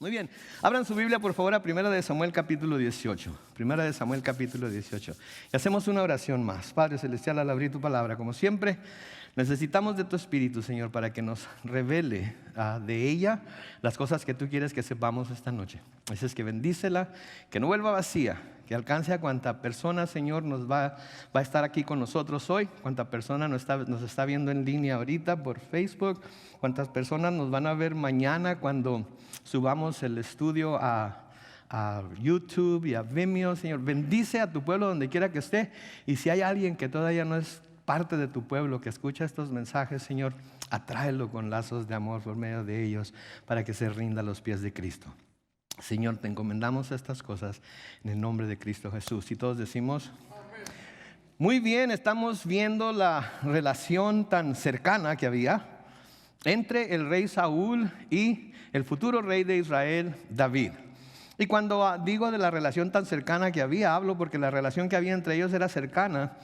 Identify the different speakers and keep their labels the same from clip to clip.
Speaker 1: Muy bien, abran su Biblia por favor a 1 de Samuel capítulo 18. 1 de Samuel capítulo 18. Y hacemos una oración más. Padre Celestial, al abrir tu palabra, como siempre, necesitamos de tu Espíritu, Señor, para que nos revele de ella las cosas que tú quieres que sepamos esta noche. Así es que bendícela, que no vuelva vacía, que alcance a cuanta persona, Señor, nos va a estar aquí con nosotros hoy, cuánta persona nos está viendo en línea ahorita por Facebook, cuántas personas nos van a ver mañana cuando subamos el estudio a YouTube y a Vimeo. Señor, bendice a tu pueblo donde quiera que esté, y si hay alguien que todavía no es parte de tu pueblo, que escucha estos mensajes, Señor, atráelo con lazos de amor por medio de ellos para que se rinda a los pies de Cristo. Señor, te encomendamos estas cosas en el nombre de Cristo Jesús. Y todos decimos amén. Muy bien, estamos viendo la relación tan cercana que había entre el rey Saúl y el futuro rey de Israel, David. Y cuando digo de la relación tan cercana que había, hablo porque la relación que había entre ellos era cercana,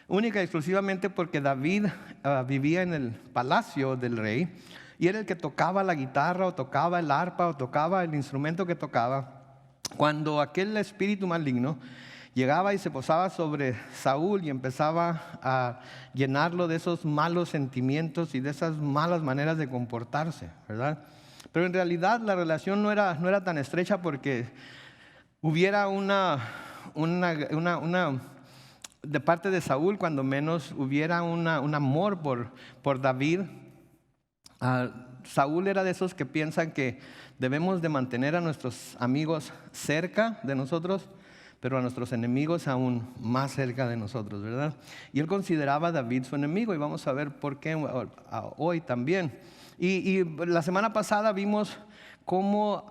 Speaker 1: única y exclusivamente porque David vivía en el palacio del rey, y era el que tocaba la guitarra o tocaba el arpa o tocaba el instrumento que tocaba cuando aquel espíritu maligno llegaba y se posaba sobre Saúl y empezaba a llenarlo de esos malos sentimientos y de esas malas maneras de comportarse, ¿verdad? Pero en realidad la relación no era tan estrecha, porque hubiera una de parte de Saúl, cuando menos hubiera un amor por David. Saúl era de esos que piensan que debemos de mantener a nuestros amigos cerca de nosotros, pero a nuestros enemigos aún más cerca de nosotros, ¿verdad? Y él consideraba a David su enemigo, y vamos a ver por qué hoy también. Y la semana pasada vimos cómo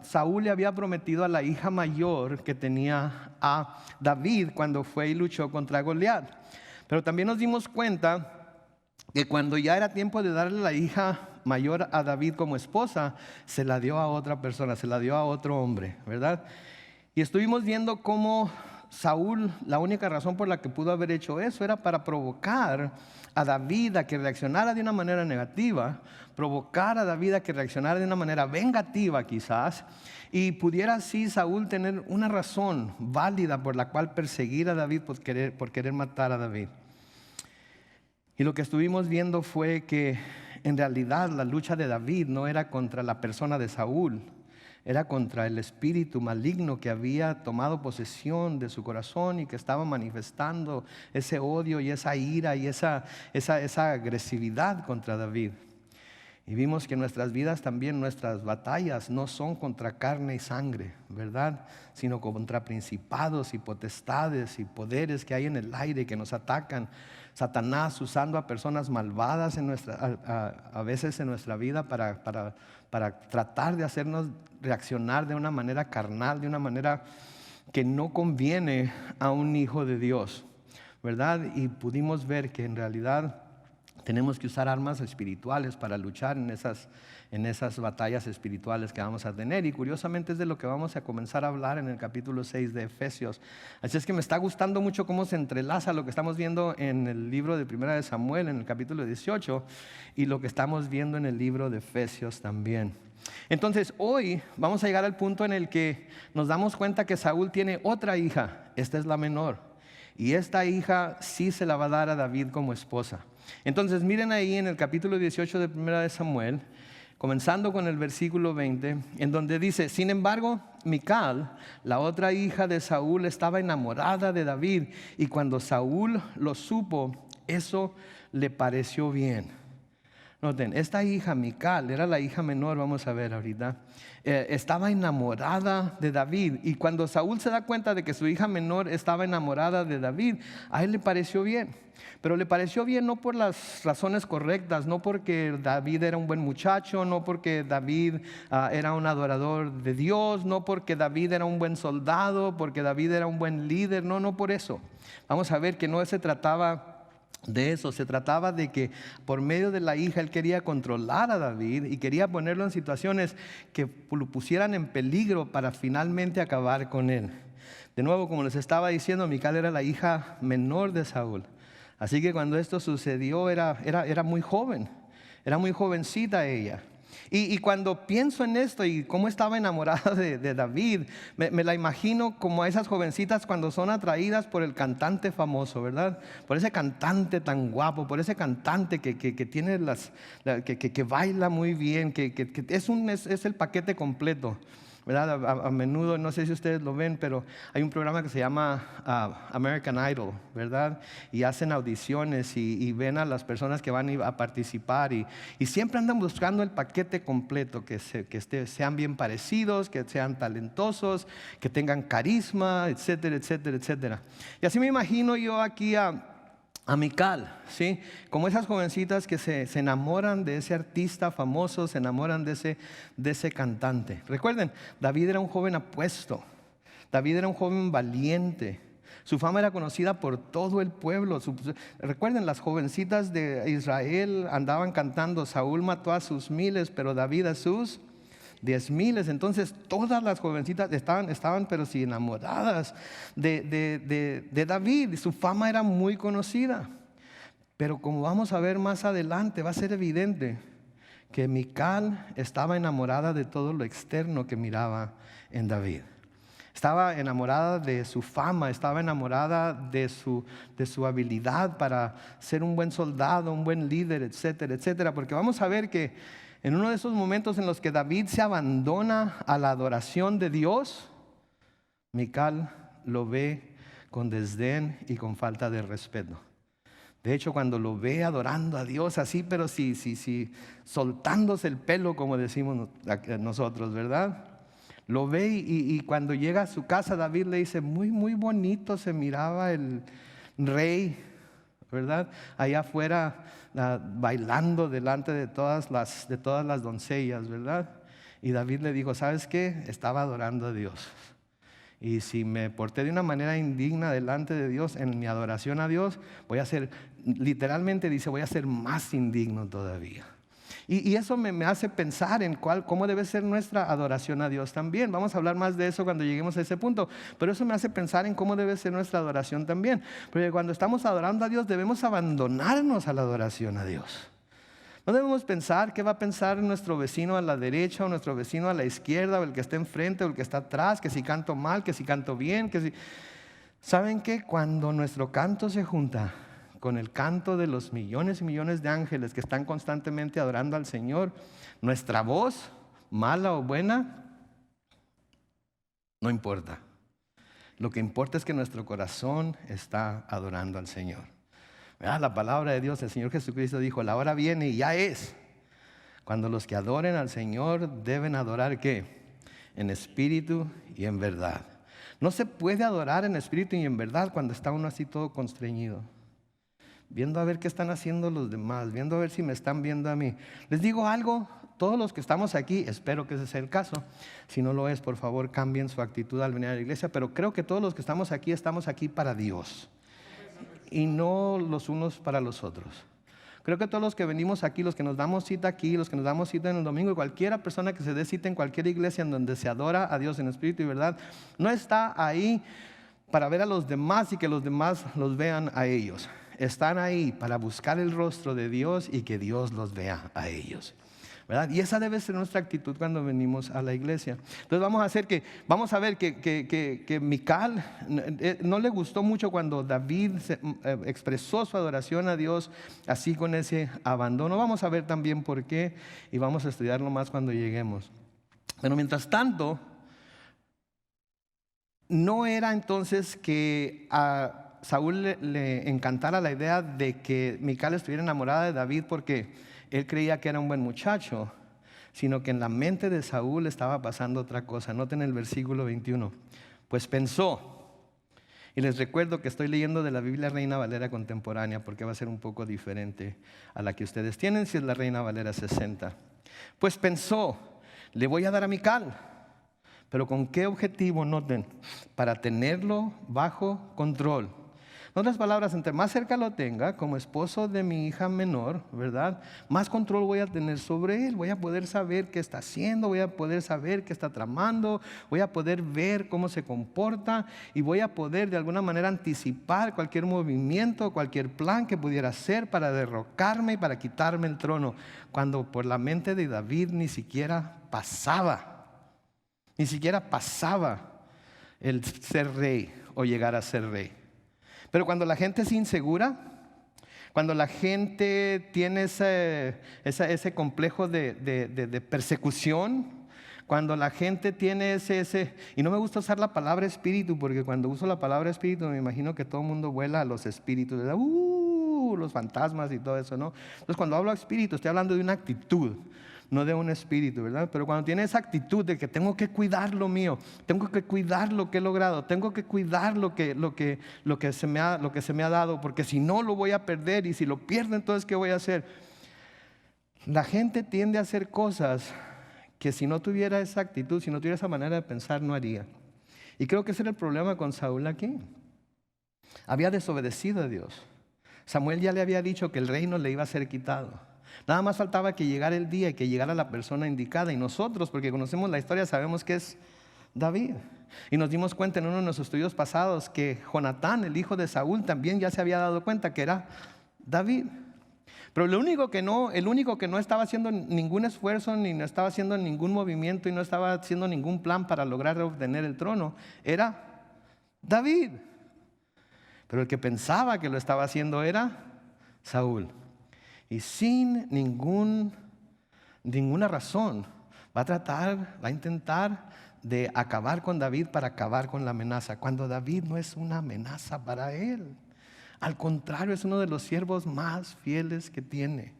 Speaker 1: Saúl le había prometido a la hija mayor que tenía a David cuando fue y luchó contra Goliat. Pero también nos dimos cuenta que cuando ya era tiempo de darle la hija mayor a David como esposa, se la dio a otra persona, se la dio a otro hombre, ¿verdad? Y estuvimos viendo cómo Saúl, la única razón por la que pudo haber hecho eso era para provocar a David a que reaccionara de una manera negativa, provocar a David a que reaccionara de una manera vengativa quizás, y pudiera así Saúl tener una razón válida por la cual perseguir a David por querer matar a David. Y lo que estuvimos viendo fue que en realidad la lucha de David no era contra la persona de Saúl, era contra el espíritu maligno que había tomado posesión de su corazón y que estaba manifestando ese odio y esa ira y esa agresividad contra David. Y vimos que nuestras vidas también, nuestras batallas no son contra carne y sangre, ¿verdad? Sino contra principados y potestades y poderes que hay en el aire que nos atacan. Satanás usando a personas malvadas a veces en nuestra vida para tratar de hacernos reaccionar de una manera carnal, de una manera que no conviene a un hijo de Dios, ¿verdad? Y pudimos ver que en realidad tenemos que usar armas espirituales para luchar en esas batallas espirituales que vamos a tener. Y curiosamente es de lo que vamos a comenzar a hablar en el capítulo 6 de Efesios. Así es que me está gustando mucho cómo se entrelaza lo que estamos viendo en el libro de 1 de Samuel, en el capítulo 18, y lo que estamos viendo en el libro de Efesios también. Entonces hoy vamos a llegar al punto en el que nos damos cuenta que Saúl tiene otra hija. Esta es la menor, y esta hija sí se la va a dar a David como esposa. Entonces miren ahí en el capítulo 18 de 1 de Samuel, comenzando con el versículo 20, en donde dice: sin embargo, Mical, la otra hija de Saúl, estaba enamorada de David, y cuando Saúl lo supo, eso le pareció bien. Noten, esta hija Mical era la hija menor, vamos a ver ahorita, estaba enamorada de David, y cuando Saúl se da cuenta de que su hija menor estaba enamorada de David, a él le pareció bien. Pero le pareció bien no por las razones correctas, no porque David era un buen muchacho, no porque David era un adorador de Dios, no porque David era un buen soldado, porque David era un buen líder, no por eso. Vamos a ver que no se trataba de eso, se trataba de que por medio de la hija él quería controlar a David y quería ponerlo en situaciones que lo pusieran en peligro para finalmente acabar con él. De nuevo, como les estaba diciendo, Mical era la hija menor de Saúl. Así que cuando esto sucedió era muy joven, era muy jovencita ella. Y cuando pienso en esto y cómo estaba enamorada de David, me la imagino como a esas jovencitas cuando son atraídas por el cantante famoso, ¿verdad? Por ese cantante tan guapo, por ese cantante que tiene que baila muy bien, que es el paquete completo, ¿verdad? A menudo, no sé si ustedes lo ven, pero hay un programa que se llama American Idol, ¿verdad? Y hacen audiciones y ven a las personas que van a participar y siempre andan buscando el paquete completo, que sean bien parecidos, que sean talentosos, que tengan carisma, etcétera, etcétera, etcétera. Y así me imagino yo aquí a Mical, ¿sí? Como esas jovencitas que se enamoran de ese artista famoso, se enamoran de ese cantante. Recuerden, David era un joven apuesto, David era un joven valiente. Su fama era conocida por todo el pueblo. Recuerden, las jovencitas de Israel andaban cantando: Saúl mató a sus miles, pero David a sus 10,000. Entonces todas las jovencitas estaban pero sí enamoradas de David. Su fama era muy conocida. Pero como vamos a ver más adelante, va a ser evidente que Mical estaba enamorada de todo lo externo que miraba en David. Estaba enamorada de su fama, estaba enamorada de su habilidad para ser un buen soldado, un buen líder, etcétera, etcétera. Porque vamos a ver que en uno de esos momentos en los que David se abandona a la adoración de Dios, Mical lo ve con desdén y con falta de respeto. De hecho, cuando lo ve adorando a Dios así, pero sí, soltándose el pelo, como decimos nosotros, ¿verdad? Lo ve y cuando llega a su casa, David le dice: muy, muy bonito se miraba el rey, ¿verdad? Allá afuera, bailando delante de todas las doncellas, ¿verdad? Y David le dijo: ¿sabes qué? Estaba adorando a Dios. Y si me porté de una manera indigna delante de Dios en mi adoración a Dios, literalmente dice, voy a ser más indigno todavía. Y eso me hace pensar en cómo debe ser nuestra adoración a Dios también. Vamos a hablar más de eso cuando lleguemos a ese punto. Pero eso me hace pensar en cómo debe ser nuestra adoración también. Porque cuando estamos adorando a Dios, debemos abandonarnos a la adoración a Dios. No debemos pensar qué va a pensar nuestro vecino a la derecha o nuestro vecino a la izquierda, o el que está enfrente o el que está atrás, que si canto mal, que si canto bien, que si... ¿Saben qué? Cuando nuestro canto se junta con el canto de los millones y millones de ángeles que están constantemente adorando al Señor, nuestra voz, mala o buena, no importa. Lo que importa es que nuestro corazón está adorando al Señor. La palabra de Dios, el Señor Jesucristo dijo: la hora viene y ya es, cuando los que adoren al Señor deben adorar ¿qué? En espíritu y en verdad. No se puede adorar en espíritu y en verdad cuando está uno así todo constreñido, viendo a ver qué están haciendo los demás, viendo a ver si me están viendo a mí. Les digo algo, todos los que estamos aquí, espero que ese sea el caso. Si no lo es, por favor, cambien su actitud al venir a la iglesia. Pero creo que todos los que estamos aquí para Dios y no los unos para los otros. Creo que todos los que venimos aquí, los que nos damos cita aquí, los que nos damos cita en el domingo, cualquiera persona que se dé cita en cualquier iglesia en donde se adora a Dios en espíritu y verdad, no está ahí para ver a los demás y que los demás los vean a ellos. Están ahí para buscar el rostro de Dios y que Dios los vea a ellos, ¿verdad? Y esa debe ser nuestra actitud cuando venimos a la iglesia. Entonces vamos a ver que Mical no le gustó mucho cuando David expresó su adoración a Dios así, con ese abandono. Vamos a ver también por qué y vamos a estudiarlo más cuando lleguemos. Pero mientras tanto, no era entonces que a Saúl le encantara la idea de que Mical estuviera enamorada de David porque él creía que era un buen muchacho, sino que en la mente de Saúl estaba pasando otra cosa. Noten el versículo 21. Pues pensó, y les recuerdo que estoy leyendo de la Biblia Reina Valera contemporánea porque va a ser un poco diferente a la que ustedes tienen si es la Reina Valera 60. Pues pensó, le voy a dar a Mical. ¿Pero con qué objetivo? Noten, para tenerlo bajo control, En otras palabras, entre más cerca lo tenga, como esposo de mi hija menor, ¿verdad? Más control voy a tener sobre él. Voy a poder saber qué está haciendo, voy a poder saber qué está tramando, voy a poder ver cómo se comporta y voy a poder de alguna manera anticipar cualquier movimiento, cualquier plan que pudiera hacer para derrocarme y para quitarme el trono. Cuando por la mente de David ni siquiera pasaba el ser rey o llegar a ser rey. Pero cuando la gente es insegura, cuando la gente tiene ese complejo de persecución, cuando la gente tiene y no me gusta usar la palabra espíritu, porque cuando uso la palabra espíritu me imagino que todo el mundo vuela a los espíritus, ¿verdad? Los fantasmas y todo eso, ¿no? Entonces cuando hablo de espíritu estoy hablando de una actitud, no de un espíritu, ¿verdad? Pero cuando tiene esa actitud de que tengo que cuidar lo mío, tengo que cuidar lo que he logrado, tengo que cuidar lo que se me ha dado, porque si no lo voy a perder, y si lo pierdo, entonces ¿qué voy a hacer? La gente tiende a hacer cosas que si no tuviera esa actitud, si no tuviera esa manera de pensar, no haría. Y creo que ese era el problema con Saúl aquí. Había desobedecido a Dios. Samuel ya le había dicho que el reino le iba a ser quitado. Nada más faltaba que llegara el día y que llegara la persona indicada. Y nosotros, porque conocemos la historia, sabemos que es David. Y nos dimos cuenta en uno de nuestros estudios pasados que Jonatán, el hijo de Saúl, también ya se había dado cuenta que era David. Pero el único que no estaba haciendo ningún esfuerzo, ni no estaba haciendo ningún movimiento y no estaba haciendo ningún plan para lograr obtener el trono, era David. Pero el que pensaba que lo estaba haciendo era Saúl. Y sin ninguna razón va a intentar de acabar con David para acabar con la amenaza, cuando David no es una amenaza para él. Al contrario, es uno de los siervos más fieles que tiene.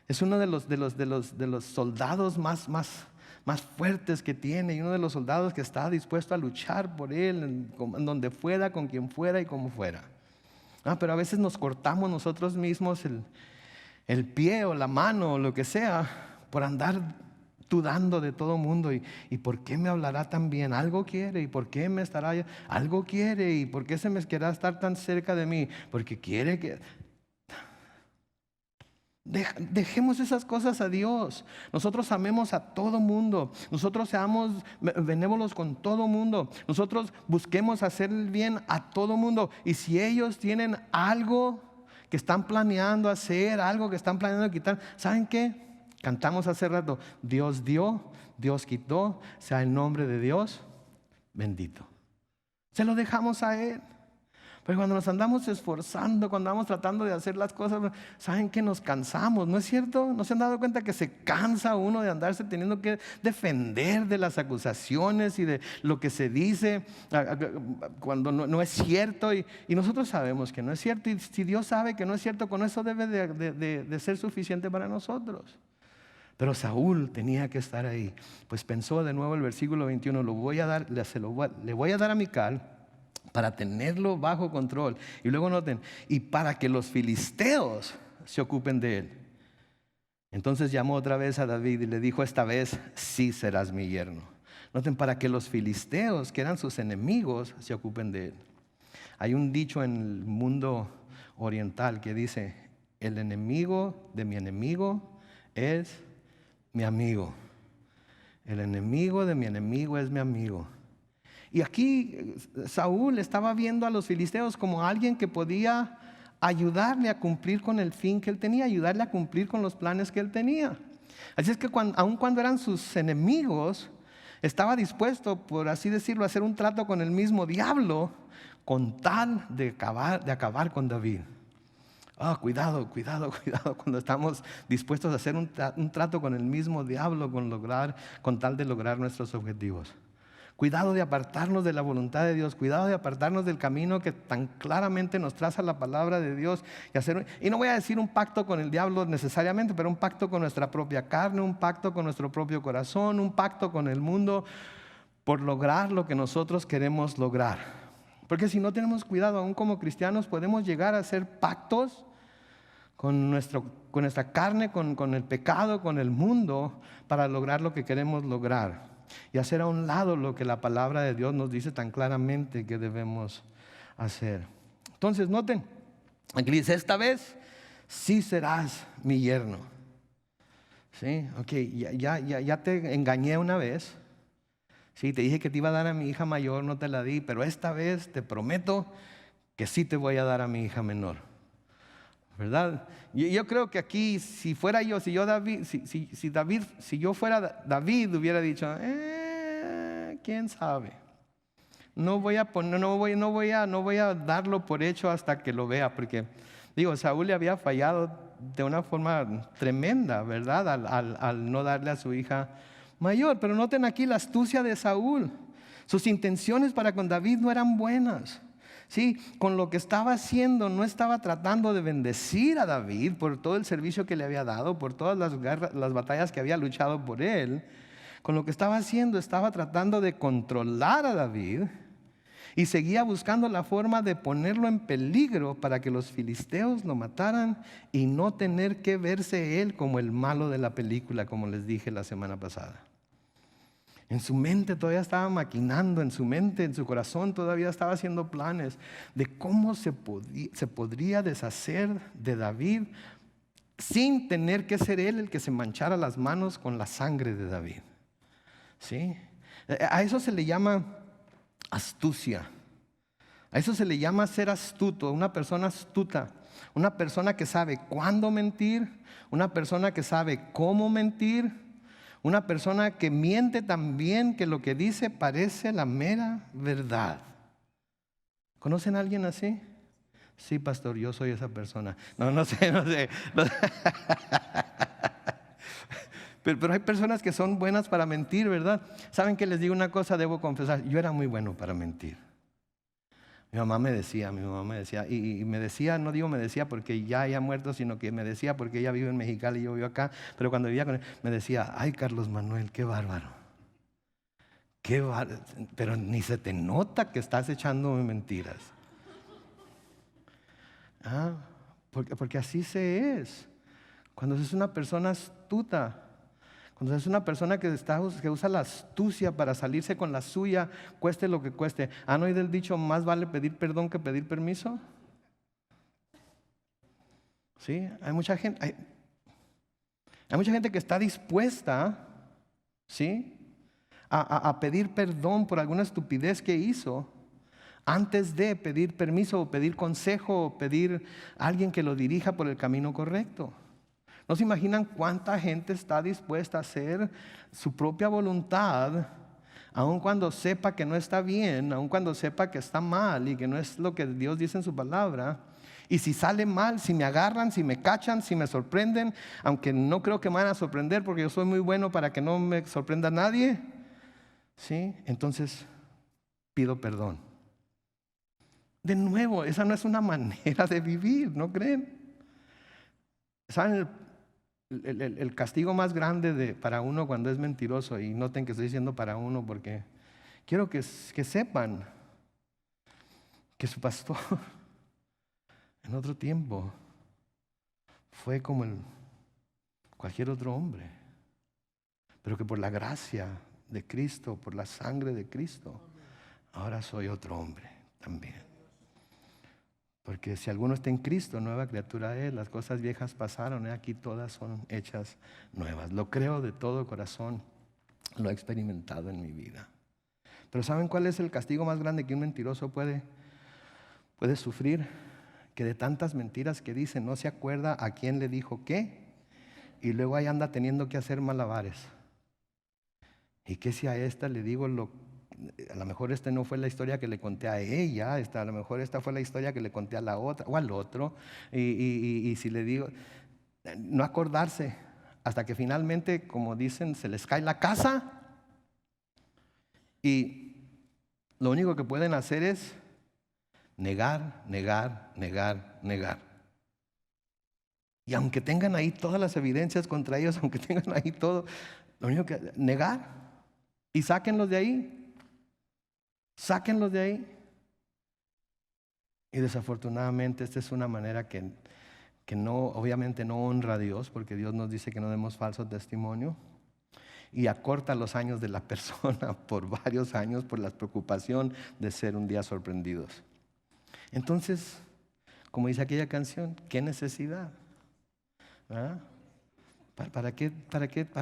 Speaker 1: Es uno de los soldados más fuertes que tiene, y uno de los soldados que está dispuesto a luchar por él en donde fuera, con quien fuera y como fuera. Pero a veces nos cortamos nosotros mismos el pie o la mano o lo que sea por andar dudando de todo mundo. ¿Y por qué me hablará tan bien? Algo quiere. ¿Y por qué me estará? Algo quiere. ¿Y por qué se me querrá estar tan cerca de mí? Porque quiere que... Dejemos esas cosas a Dios. Nosotros amemos a todo mundo. Nosotros seamos benévolos con todo mundo. Nosotros busquemos hacer el bien a todo mundo. Y si ellos tienen algo que están planeando hacer, algo que están planeando quitar, ¿saben qué? Cantamos hace rato: Dios dio, Dios quitó, sea el nombre de Dios bendito. Se lo dejamos a Él. Pero cuando nos andamos esforzando, cuando andamos tratando de hacer las cosas, ¿saben que nos cansamos? ¿No es cierto? ¿No se han dado cuenta que se cansa uno de andarse teniendo que defender de las acusaciones y de lo que se dice cuando no es cierto? Y nosotros sabemos que no es cierto, y si Dios sabe que no es cierto, con eso debe de ser suficiente para nosotros. Pero Saúl tenía que estar ahí. Pues pensó de nuevo el versículo 21, le voy a dar a Mical para tenerlo bajo control. Y luego noten, y para que los filisteos se ocupen de él. Entonces llamó otra vez a David y le dijo: esta vez sí serás mi yerno. Noten, para que los filisteos, que eran sus enemigos, se ocupen de él. Hay un dicho en el mundo oriental que dice: el enemigo de mi enemigo es mi amigo. El enemigo de mi enemigo es mi amigo. Y aquí Saúl estaba viendo a los filisteos como alguien que podía ayudarle a cumplir con el fin que él tenía, ayudarle a cumplir con los planes que él tenía. Así es que aun cuando eran sus enemigos, estaba dispuesto, por así decirlo, a hacer un trato con el mismo diablo con tal de acabar con David. Cuidado cuando estamos dispuestos a hacer un trato con el mismo diablo con tal de lograr nuestros objetivos. Cuidado de apartarnos de la voluntad de Dios. Cuidado de apartarnos del camino que tan claramente nos traza la palabra de Dios. Y no voy a decir un pacto con el diablo necesariamente, pero un pacto con nuestra propia carne, un pacto con nuestro propio corazón, un pacto con el mundo por lograr lo que nosotros queremos lograr. Porque si no tenemos cuidado, aún como cristianos, podemos llegar a hacer pactos con nuestra carne, con el pecado, con el mundo, para lograr lo que queremos lograr. Y hacer a un lado lo que la palabra de Dios nos dice tan claramente que debemos hacer. Entonces noten, aquí dice, esta vez sí serás mi yerno. ¿Sí? Ok, ya te engañé una vez. Sí, te dije que te iba a dar a mi hija mayor, no te la di, pero esta vez te prometo que sí te voy a dar a mi hija menor. ¿Verdad? Yo creo que aquí, si fuera yo, si yo fuera David, hubiera dicho, quién sabe. No voy a darlo por hecho hasta que lo vea, porque digo, Saúl le había fallado de una forma tremenda, ¿verdad? Al no darle a su hija mayor. Pero noten aquí la astucia de Saúl. Sus intenciones para con David no eran buenas. Sí, con lo que estaba haciendo no estaba tratando de bendecir a David por todo el servicio que le había dado, por todas las batallas que había luchado por él. Con lo que estaba haciendo estaba tratando de controlar a David y seguía buscando la forma de ponerlo en peligro para que los filisteos lo mataran y no tener que verse él como el malo de la película, como les dije la semana pasada. En su mente todavía estaba maquinando, en su mente, en su corazón todavía estaba haciendo planes de cómo se podría deshacer de David sin tener que ser él el que se manchara las manos con la sangre de David. ¿Sí? A eso se le llama astucia. A eso se le llama ser astuto, una persona astuta, una persona que sabe cuándo mentir, una persona que sabe cómo mentir, una persona que miente tan bien que lo que dice parece la mera verdad. ¿Conocen a alguien así? Sí, pastor, yo soy esa persona. No sé. Pero hay personas que son buenas para mentir, ¿verdad? ¿Saben qué? Les digo una cosa, debo confesar, yo era muy bueno para mentir. Mi mamá me decía, y me decía, no digo me decía porque ya haya muerto, sino que me decía porque ella vive en Mexicali y yo vivo acá, pero cuando vivía con él, me decía, ay Carlos Manuel, qué bárbaro. Pero ni se te nota que estás echándome mentiras. Porque así se es. Cuando es una persona astuta, cuando es una persona que usa la astucia para salirse con la suya, cueste lo que cueste. ¿Han oído el dicho, más vale pedir perdón que pedir permiso? Sí, hay mucha gente que está dispuesta, ¿sí?, a pedir perdón por alguna estupidez que hizo antes de pedir permiso o pedir consejo o pedir a alguien que lo dirija por el camino correcto. ¿No se imaginan cuánta gente está dispuesta a hacer su propia voluntad, aun cuando sepa que no está bien, aun cuando sepa que está mal y que no es lo que Dios dice en su palabra? Y si sale mal, si me agarran, si me cachan, si me sorprenden, aunque no creo que me van a sorprender porque yo soy muy bueno para que no me sorprenda nadie, ¿sí? Entonces pido perdón. De nuevo, esa no es una manera de vivir, ¿no creen? ¿Saben el castigo más grande para uno cuando es mentiroso? Y noten que estoy diciendo para uno porque quiero que sepan que su pastor en otro tiempo fue como cualquier otro hombre, pero que por la gracia de Cristo, por la sangre de Cristo, ahora soy otro hombre también. Porque si alguno está en Cristo, nueva criatura es, las cosas viejas pasaron, aquí todas son hechas nuevas. Lo creo de todo corazón, lo he experimentado en mi vida. Pero ¿saben cuál es el castigo más grande que un mentiroso puede sufrir? Que de tantas mentiras que dice, no se acuerda a quién le dijo qué, y luego ahí anda teniendo que hacer malabares. Y que si a esta le digo a lo mejor esta no fue la historia que le conté a ella, a lo mejor esta fue la historia que le conté a la otra o al otro, y si le digo, no acordarse, hasta que finalmente, como dicen, se les cae la casa, y lo único que pueden hacer es negar. Y aunque tengan ahí todas las evidencias contra ellos, aunque tengan ahí todo, lo único que negar, y sáquenlos de ahí. Sáquenlos de ahí. Y desafortunadamente esta es una manera que no, obviamente no honra a Dios, porque Dios nos dice que no demos falso testimonio, y acorta los años de la persona por varios años por la preocupación de ser un día sorprendidos. Entonces, Como dice aquella canción, ¿qué necesidad? ¿Verdad? ¿Para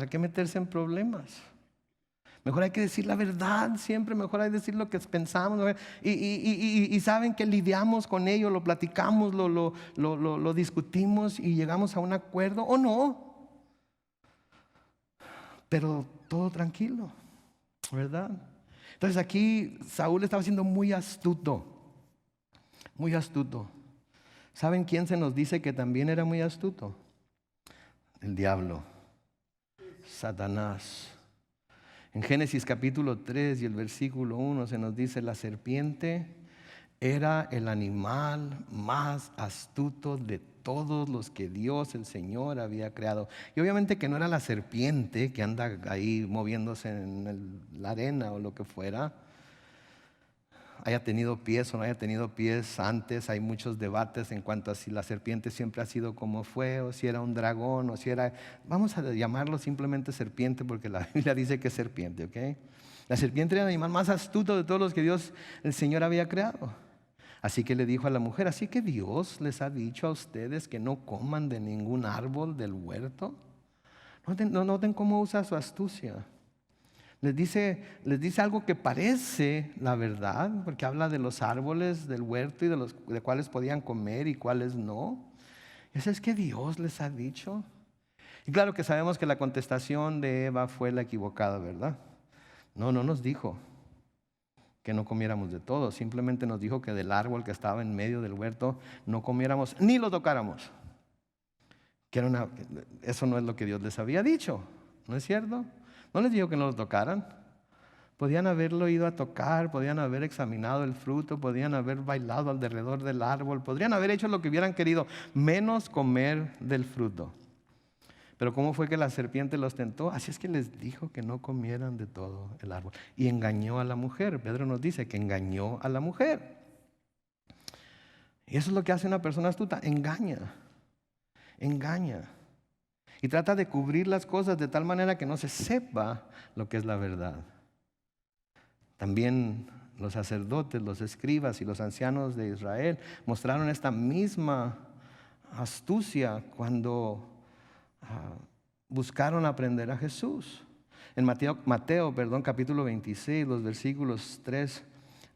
Speaker 1: qué meterse en problemas? Mejor hay que decir la verdad siempre, mejor hay que decir lo que pensamos. ¿No? Y saben que lidiamos con ello, lo platicamos, lo discutimos y llegamos a un acuerdo o no. Pero todo tranquilo, ¿verdad? Entonces aquí Saúl estaba siendo muy astuto, muy astuto. ¿Saben quién se nos dice que también era muy astuto? El diablo, Satanás. En Génesis capítulo 3 y el versículo 1 se nos dice: la serpiente era el animal más astuto de todos los que Dios, el Señor, había creado. Y obviamente que no era la serpiente que anda ahí moviéndose en la arena o lo que fuera, haya tenido pies o no haya tenido pies antes. Hay muchos debates en cuanto a si la serpiente siempre ha sido como fue, o si era un dragón, o si era, vamos a llamarlo simplemente serpiente porque la Biblia dice que es serpiente, ¿ok? La serpiente era el animal más astuto de todos los que Dios, el Señor, había creado. Así que le dijo a la mujer: así que Dios les ha dicho a ustedes que no coman de ningún árbol del huerto. Noten cómo usa su astucia. Les dice algo que parece la verdad, porque habla de los árboles del huerto y de cuáles podían comer y cuáles no. Eso es que Dios les ha dicho. Y claro que sabemos que la contestación de Eva fue la equivocada, ¿verdad? No nos dijo que no comiéramos de todo, simplemente nos dijo que del árbol que estaba en medio del huerto no comiéramos ni lo tocáramos. Eso no es lo que Dios les había dicho, ¿no es cierto? No les dijo que no lo tocaran. Podían haberlo ido a tocar, podían haber examinado el fruto, podían haber bailado alrededor del árbol, podrían haber hecho lo que hubieran querido, menos comer del fruto. Pero ¿cómo fue que la serpiente los tentó? Así es que les dijo que no comieran de todo el árbol. Y engañó a la mujer. Pedro nos dice que engañó a la mujer. Y eso es lo que hace una persona astuta: engaña. Y trata de cubrir las cosas de tal manera que no se sepa lo que es la verdad. También los sacerdotes, los escribas y los ancianos de Israel mostraron esta misma astucia cuando buscaron aprender a Jesús. En Mateo, capítulo 26, los versículos 3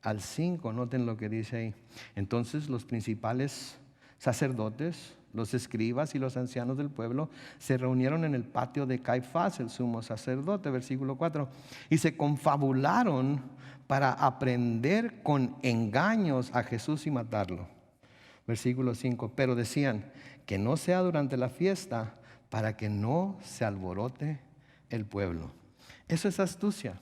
Speaker 1: al 5, noten lo que dice ahí. Entonces los principales sacerdotes, los escribas y los ancianos del pueblo se reunieron en el patio de Caifás, el sumo sacerdote, versículo 4, y se confabularon para aprender con engaños a Jesús y matarlo. Versículo 5, pero decían: que no sea durante la fiesta, para que no se alborote el pueblo. Eso es astucia.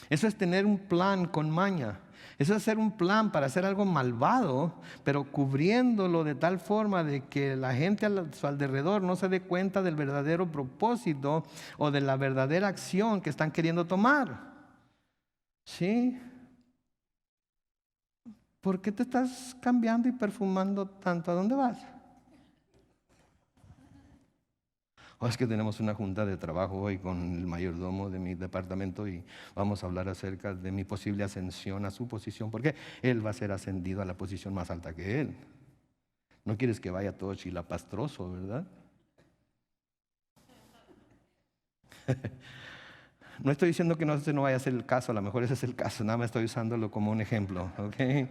Speaker 1: Eso es tener un plan con maña. Eso es hacer un plan para hacer algo malvado, pero cubriéndolo de tal forma de que la gente a su alrededor no se dé cuenta del verdadero propósito o de la verdadera acción que están queriendo tomar. ¿Sí? ¿Por qué te estás cambiando y perfumando tanto? ¿A dónde vas? O es que tenemos una junta de trabajo hoy con el mayordomo de mi departamento y vamos a hablar acerca de mi posible ascensión a su posición, porque él va a ser ascendido a la posición más alta que él. No quieres que vaya todo chilapastroso, ¿verdad? No estoy diciendo que no vaya a ser el caso, a lo mejor ese es el caso, nada más estoy usándolo como un ejemplo, ¿ok?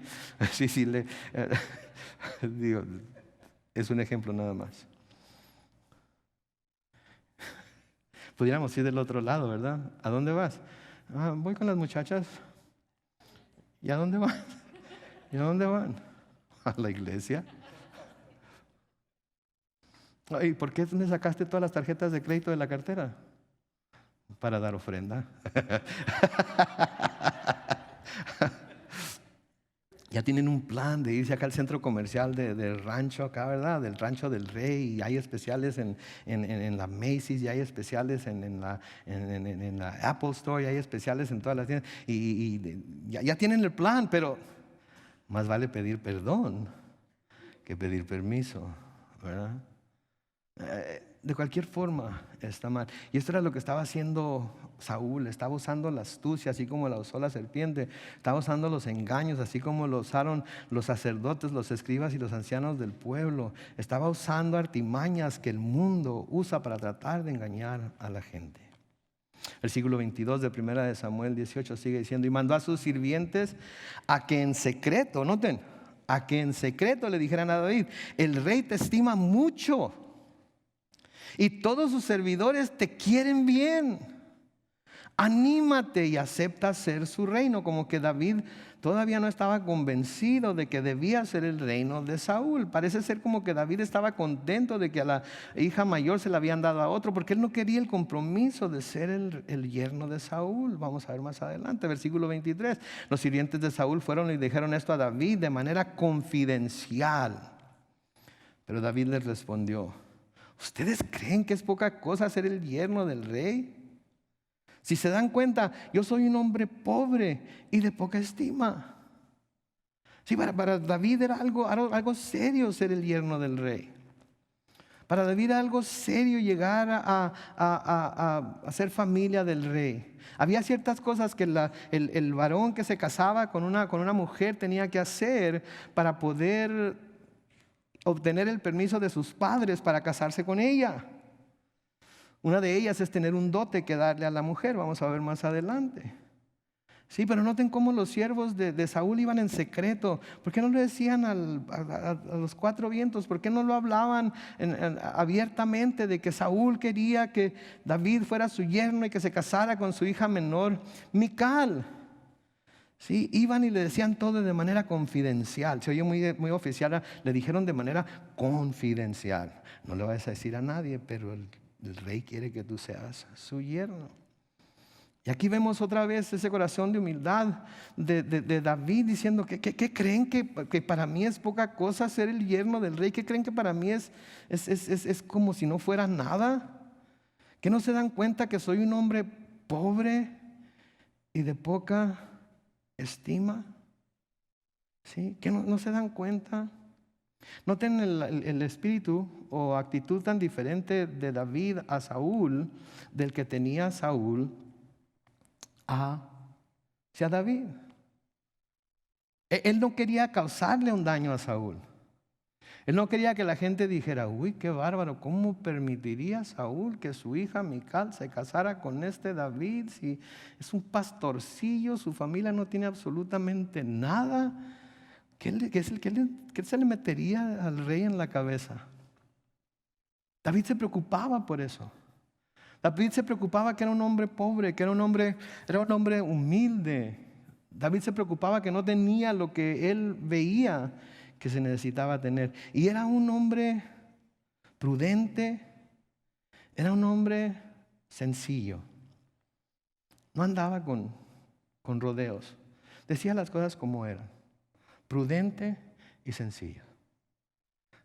Speaker 1: Digo, es un ejemplo nada más. Pudiéramos ir del otro lado, ¿verdad? ¿A dónde vas? Voy con las muchachas. ¿Y a dónde van? ¿Y a dónde van? A la iglesia. ¿Y por qué me sacaste todas las tarjetas de crédito de la cartera? Para dar ofrenda. Ya tienen un plan de irse acá al centro comercial del rancho acá, ¿verdad? Del rancho del Rey. Y hay especiales en la Macy's, y hay especiales en la Apple Store, y hay especiales en todas las tiendas. Y ya tienen el plan, pero más vale pedir perdón que pedir permiso, ¿verdad? de cualquier forma está mal. Y esto era lo que estaba haciendo Saúl. Estaba usando la astucia, así como la usó la serpiente. Estaba usando los engaños, así como lo usaron los sacerdotes, los escribas y los ancianos del pueblo. Estaba usando artimañas que el mundo usa para tratar de engañar a la gente. Versículo 22 de 1 de Samuel 18 sigue diciendo: y mandó a sus sirvientes a que en secreto, noten, a que en secreto le dijeran a David: el rey te estima mucho y todos sus servidores te quieren bien. Anímate y acepta ser su reino. Como que David todavía no estaba convencido de que debía ser el reino de Saúl. Parece ser como que David estaba contento de que a la hija mayor se la habían dado a otro, porque él no quería el compromiso de ser el yerno de Saúl. Vamos a ver más adelante, versículo 23. Los sirvientes de Saúl fueron y dijeron esto a David de manera confidencial. Pero David les respondió: ¿ustedes creen que es poca cosa ser el yerno del rey? Si se dan cuenta, yo soy un hombre pobre y de poca estima. Sí, para David era algo serio ser el yerno del rey. Para David era algo serio llegar a ser familia del rey. Había ciertas cosas que el varón que se casaba con una mujer tenía que hacer para poder obtener el permiso de sus padres para casarse con ella. Una de ellas es tener un dote que darle a la mujer. Vamos a ver más adelante. Sí, pero noten cómo los siervos de Saúl iban en secreto. ¿Por qué no le decían a los cuatro vientos? ¿Por qué no lo hablaban abiertamente de que Saúl quería que David fuera su yerno y que se casara con su hija menor, Mical? Sí, iban y le decían todo de manera confidencial. Se oye muy oficial. Le dijeron de manera confidencial: no le vayas a decir a nadie, pero el rey quiere que tú seas su yerno. Y aquí vemos otra vez ese corazón de humildad de David diciendo: ¿qué creen que para mí es poca cosa ser el yerno del rey? ¿Qué creen que para mí es como si no fuera nada? ¿Que no se dan cuenta que soy un hombre pobre y de poca estima? ¿Sí? ¿Que no se dan cuenta? Noten el espíritu o actitud tan diferente de David a Saúl del que tenía Saúl hacia David. Él no quería causarle un daño a Saúl. Él no quería que la gente dijera: uy, qué bárbaro, ¿cómo permitiría Saúl que su hija Mical se casara con este David? Si es un pastorcillo, su familia no tiene absolutamente nada. ¿Qué se le metería al rey en la cabeza? David se preocupaba por eso. David se preocupaba que era un hombre pobre, que era un hombre humilde. David se preocupaba que no tenía lo que él veía que se necesitaba tener. Y era un hombre prudente, era un hombre sencillo. No andaba con rodeos. Decía las cosas como eran. Prudente y sencillo.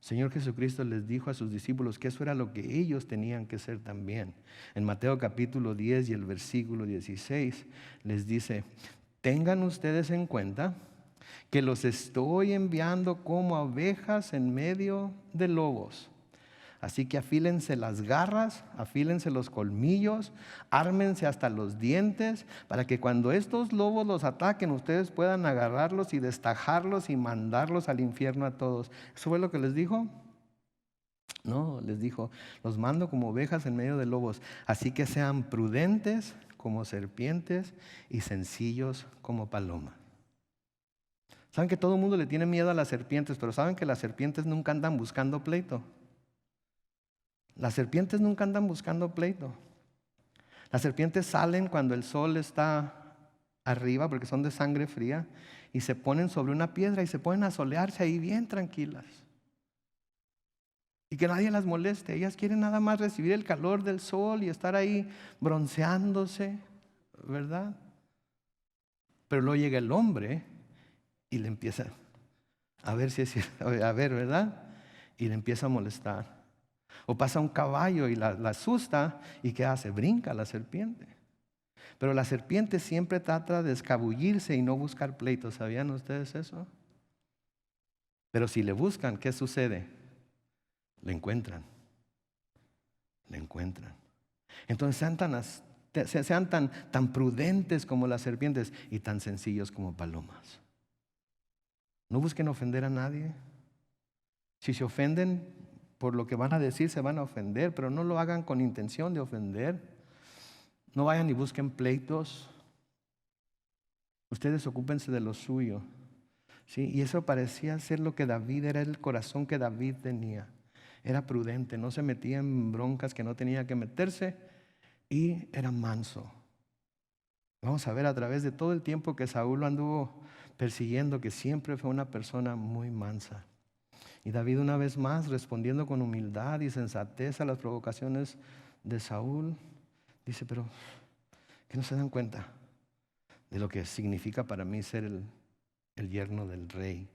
Speaker 1: Señor Jesucristo les dijo a sus discípulos que eso era lo que ellos tenían que ser también. En Mateo capítulo 10 y el versículo 16 les dice: tengan ustedes en cuenta que los estoy enviando como ovejas en medio de lobos. Así que afílense las garras, afílense los colmillos, ármense hasta los dientes, para que cuando estos lobos los ataquen, ustedes puedan agarrarlos y destajarlos y mandarlos al infierno a todos. ¿Eso fue lo que les dijo? No, les dijo: los mando como ovejas en medio de lobos. Así que sean prudentes como serpientes y sencillos como palomas. Saben que todo el mundo le tiene miedo a las serpientes, pero saben que las serpientes nunca andan buscando pleito. Las serpientes nunca andan buscando pleito. Las serpientes salen cuando el sol está arriba, porque son de sangre fría, y se ponen sobre una piedra y se ponen a solearse ahí bien tranquilas. Y que nadie las moleste. Ellas quieren nada más recibir el calor del sol y estar ahí bronceándose, ¿verdad? Pero luego llega el hombre y le empieza a ver si es cierto, a ver, ¿verdad? Y le empieza a molestar. O pasa un caballo y la asusta, y ¿qué hace? Brinca la serpiente. Pero la serpiente siempre trata de escabullirse y no buscar pleitos. ¿Sabían ustedes eso? Pero si le buscan, ¿qué sucede? Le encuentran. le encuentran. Entonces sean tan prudentes como las serpientes y tan sencillos como palomas. No busquen ofender a nadie. Si se ofenden por lo que van a decir, se van a ofender, pero no lo hagan con intención de ofender. No vayan y busquen pleitos. Ustedes ocúpense de lo suyo. ¿Sí? Y eso parecía ser lo que David, era el corazón que David tenía. Era prudente, no se metía en broncas que no tenía que meterse y era manso. Vamos a ver a través de todo el tiempo que Saúl lo anduvo persiguiendo, que siempre fue una persona muy mansa. Y David, una vez más, respondiendo con humildad y sensatez a las provocaciones de Saúl, dice, pero ¿qué no se dan cuenta de lo que significa para mí ser el yerno del rey?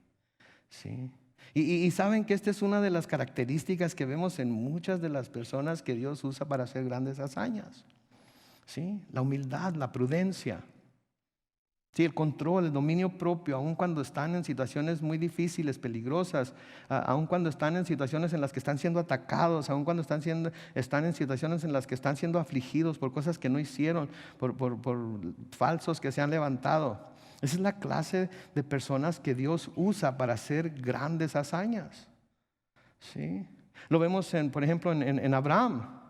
Speaker 1: ¿Sí? Y saben que esta es una de las características que vemos en muchas de las personas que Dios usa para hacer grandes hazañas. ¿Sí? La humildad, la prudencia. Sí, el control, el dominio propio, aun cuando están en situaciones muy difíciles, peligrosas, aun cuando están en situaciones en las que están siendo atacados, aun cuando están en situaciones en las que están siendo afligidos por cosas que no hicieron, por falsos que se han levantado. Esa es la clase de personas que Dios usa para hacer grandes hazañas. ¿Sí? Lo vemos, por ejemplo, en Abraham.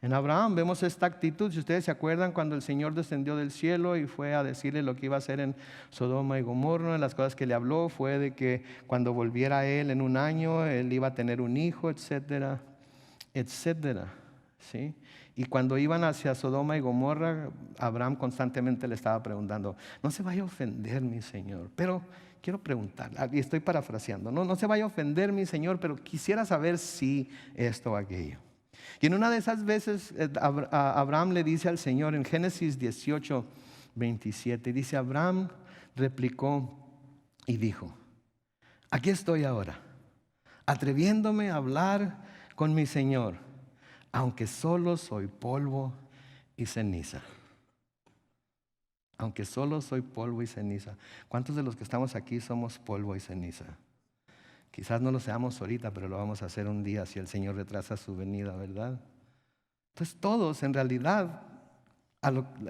Speaker 1: En Abraham vemos esta actitud. Si ustedes se acuerdan, cuando el Señor descendió del cielo y fue a decirle lo que iba a hacer en Sodoma y Gomorra, una de las cosas que le habló fue de que cuando volviera él en un año, él iba a tener un hijo, etcétera, etcétera. ¿Sí? Y cuando iban hacia Sodoma y Gomorra, Abraham constantemente le estaba preguntando, no se vaya a ofender mi Señor, pero quiero preguntar, y estoy parafraseando, no se vaya a ofender mi Señor, pero quisiera saber si esto o aquello. Y en una de esas veces Abraham le dice al Señor en Génesis 18:27, dice, Abraham replicó y dijo, aquí estoy ahora, atreviéndome a hablar con mi Señor, aunque solo soy polvo y ceniza. Aunque solo soy polvo y ceniza. ¿Cuántos de los que estamos aquí somos polvo y ceniza? Quizás no lo seamos ahorita, pero lo vamos a hacer un día si el Señor retrasa su venida, ¿verdad? Entonces todos en realidad,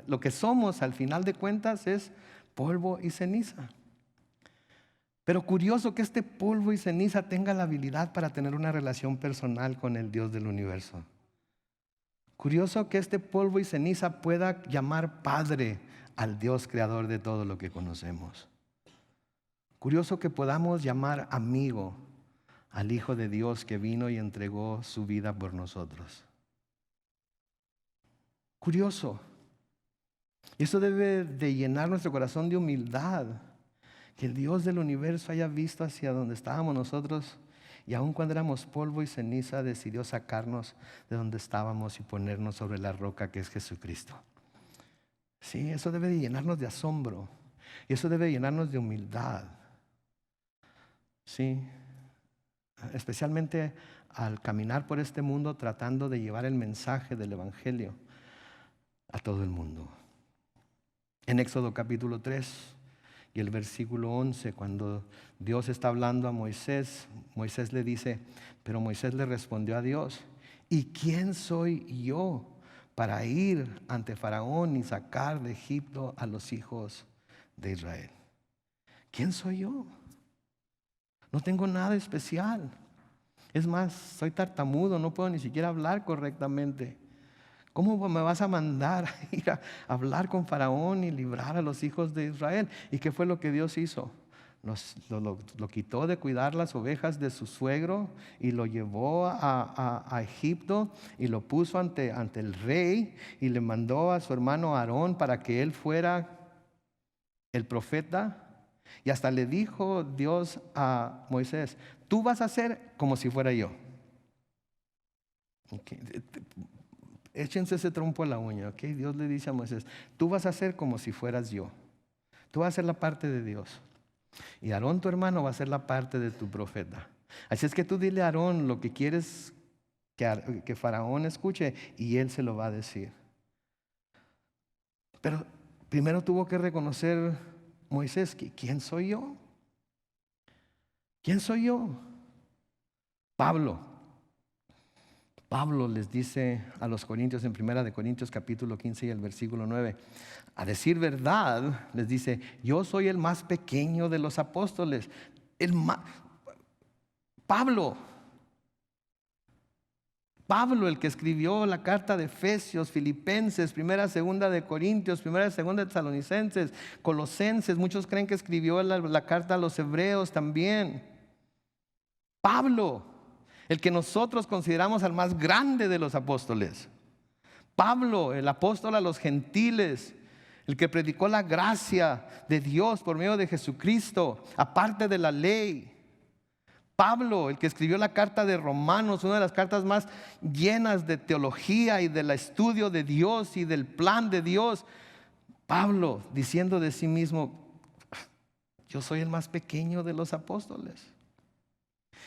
Speaker 1: lo que somos al final de cuentas es polvo y ceniza. Pero curioso que este polvo y ceniza tenga la habilidad para tener una relación personal con el Dios del universo. Curioso que este polvo y ceniza pueda llamar Padre al Dios creador de todo lo que conocemos. Curioso que podamos llamar amigo al Hijo de Dios que vino y entregó su vida por nosotros. Curioso. Y eso debe de llenar nuestro corazón de humildad. Que el Dios del universo haya visto hacia donde estábamos nosotros y aun cuando éramos polvo y ceniza decidió sacarnos de donde estábamos y ponernos sobre la roca que es Jesucristo. Sí, eso debe de llenarnos de asombro y eso debe de llenarnos de humildad. Sí, especialmente al caminar por este mundo tratando de llevar el mensaje del Evangelio a todo el mundo. En Éxodo capítulo 3 y el versículo 11, cuando Dios está hablando a Moisés, Moisés le dice, pero Moisés le respondió a Dios, ¿y quién soy yo para ir ante Faraón y sacar de Egipto a los hijos de Israel? ¿Quién soy yo? No tengo nada especial. Es más, soy tartamudo, no puedo ni siquiera hablar correctamente. ¿Cómo me vas a mandar a ir a hablar con Faraón y librar a los hijos de Israel? ¿Y qué fue lo que Dios hizo? Lo quitó de cuidar las ovejas de su suegro y lo llevó a Egipto y lo puso ante el rey y le mandó a su hermano Aarón para que él fuera el profeta. Y hasta le dijo Dios a Moisés, tú vas a ser como si fuera yo. Okay. Échense ese trompo a la uña, ¿ok? Dios le dice a Moisés, tú vas a ser como si fueras yo. Tú vas a ser la parte de Dios. Y Aarón, tu hermano, va a ser la parte de tu profeta. Así es que tú dile a Aarón lo que quieres que Faraón escuche y él se lo va a decir. Pero primero tuvo que reconocer Moisés, ¿quién soy yo? ¿Quién soy yo? Pablo. Pablo les dice a los corintios en 1 Corintios capítulo 15 y el versículo 9, a decir verdad, les dice, yo soy el más pequeño de los apóstoles. Pablo, el que escribió la carta de Efesios, Filipenses, 1, 2 de Corintios, 1, 2 de Tesalonicenses, Colosenses, muchos creen que escribió la carta a los Hebreos también. Pablo, el que nosotros consideramos al más grande de los apóstoles. Pablo, el apóstol a los gentiles, el que predicó la gracia de Dios por medio de Jesucristo, aparte de la ley. Pablo, el que escribió la carta de Romanos, una de las cartas más llenas de teología y del estudio de Dios y del plan de Dios. Pablo diciendo de sí mismo, yo soy el más pequeño de los apóstoles.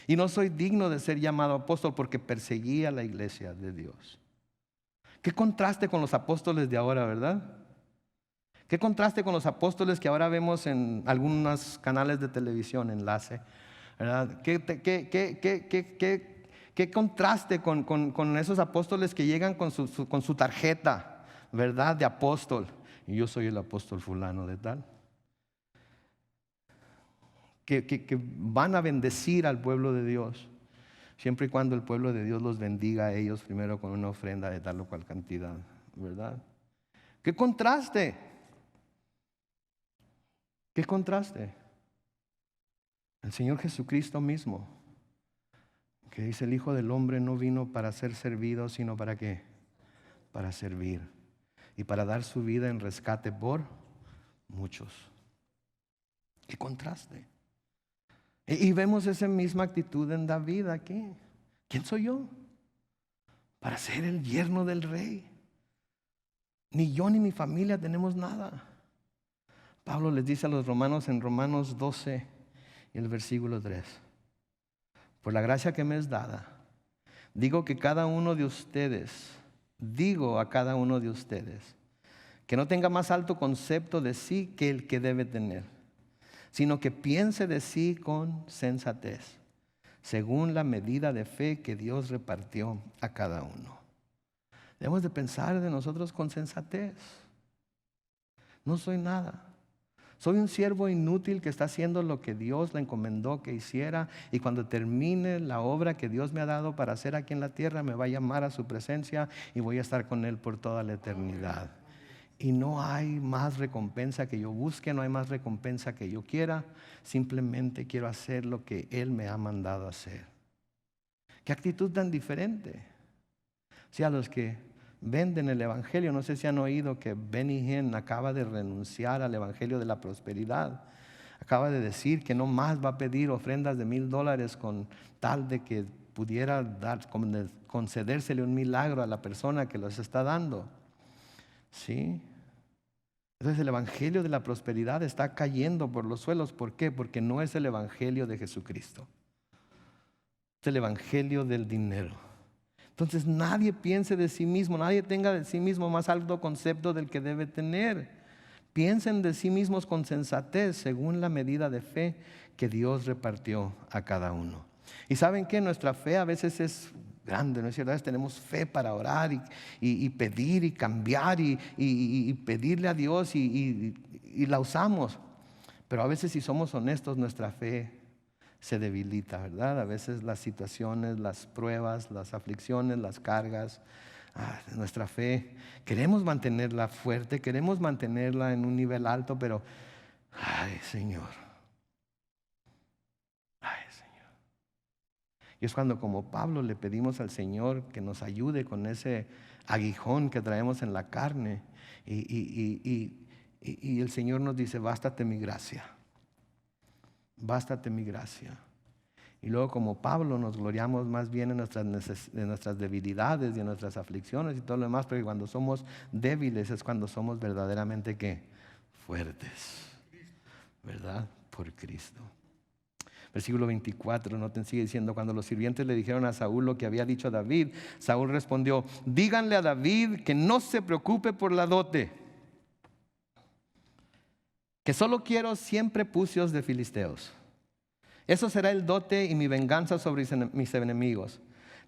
Speaker 1: Y no soy digno de ser llamado apóstol porque perseguía la iglesia de Dios. Qué contraste con los apóstoles de ahora, ¿verdad? Qué contraste con los apóstoles que ahora vemos en algunos canales de televisión, enlace. ¿Verdad? ¿Qué contraste con esos apóstoles que llegan con su tarjeta, ¿verdad? De apóstol. Y yo soy el apóstol fulano de tal. Que van a bendecir al pueblo de Dios. Siempre y cuando el pueblo de Dios los bendiga a ellos primero con una ofrenda de tal o cual cantidad, ¿verdad? ¡Qué contraste! ¡Qué contraste! El Señor Jesucristo mismo, que dice el Hijo del Hombre no vino para ser servido, sino ¿para qué? Para servir y para dar su vida en rescate por muchos. ¡Qué contraste! Y vemos esa misma actitud en David aquí. ¿Quién soy yo? Para ser el yerno del rey. Ni yo ni mi familia tenemos nada. Pablo les dice a los romanos en Romanos 12 y el versículo 3. Por la gracia que me es dada, digo a cada uno de ustedes, que no tenga más alto concepto de sí que el que debe tener, sino que piense de sí con sensatez, según la medida de fe que Dios repartió a cada uno. Debemos de pensar de nosotros con sensatez. No soy nada. Soy un siervo inútil que está haciendo lo que Dios le encomendó que hiciera, y cuando termine la obra que Dios me ha dado para hacer aquí en la tierra, me va a llamar a su presencia y voy a estar con Él por toda la eternidad. Y no hay más recompensa que yo busque, no hay más recompensa que yo quiera. Simplemente quiero hacer lo que Él me ha mandado hacer. Qué actitud tan diferente. O sea, los que venden el evangelio, no sé si han oído que Benny Hinn acaba de renunciar al evangelio de la prosperidad. Acaba de decir que no más va a pedir ofrendas de $1,000 con tal de que pudiera concedérsele un milagro a la persona que los está dando. ¿Sí? Entonces el evangelio de la prosperidad está cayendo por los suelos. ¿Por qué? Porque no es el evangelio de Jesucristo. Es el evangelio del dinero. Entonces nadie piense de sí mismo, nadie tenga de sí mismo más alto concepto del que debe tener. Piensen de sí mismos con sensatez, según la medida de fe que Dios repartió a cada uno. Y ¿saben qué? Nuestra fe a veces es grande, ¿no es cierto? A veces tenemos fe para orar y pedir y cambiar y pedirle a Dios y la usamos. Pero a veces, si somos honestos, nuestra fe se debilita, ¿verdad? A veces las situaciones, las pruebas, las aflicciones, las cargas, nuestra fe, queremos mantenerla fuerte, queremos mantenerla en un nivel alto, pero ay Señor. Y es cuando, como Pablo, le pedimos al Señor que nos ayude con ese aguijón que traemos en la carne, y el Señor nos dice, bástate mi gracia. Bástate mi gracia. Y luego, como Pablo, nos gloriamos más bien en nuestras debilidades y en nuestras aflicciones y todo lo demás, porque cuando somos débiles es cuando somos verdaderamente ¿qué? Fuertes, ¿verdad? Por Cristo. Versículo 24, noten, sigue diciendo, cuando los sirvientes le dijeron a Saúl lo que había dicho David, Saúl respondió, díganle a David que no se preocupe por la dote, que solo quiero 100 prepucios de filisteos. Eso será el dote y mi venganza sobre mis enemigos.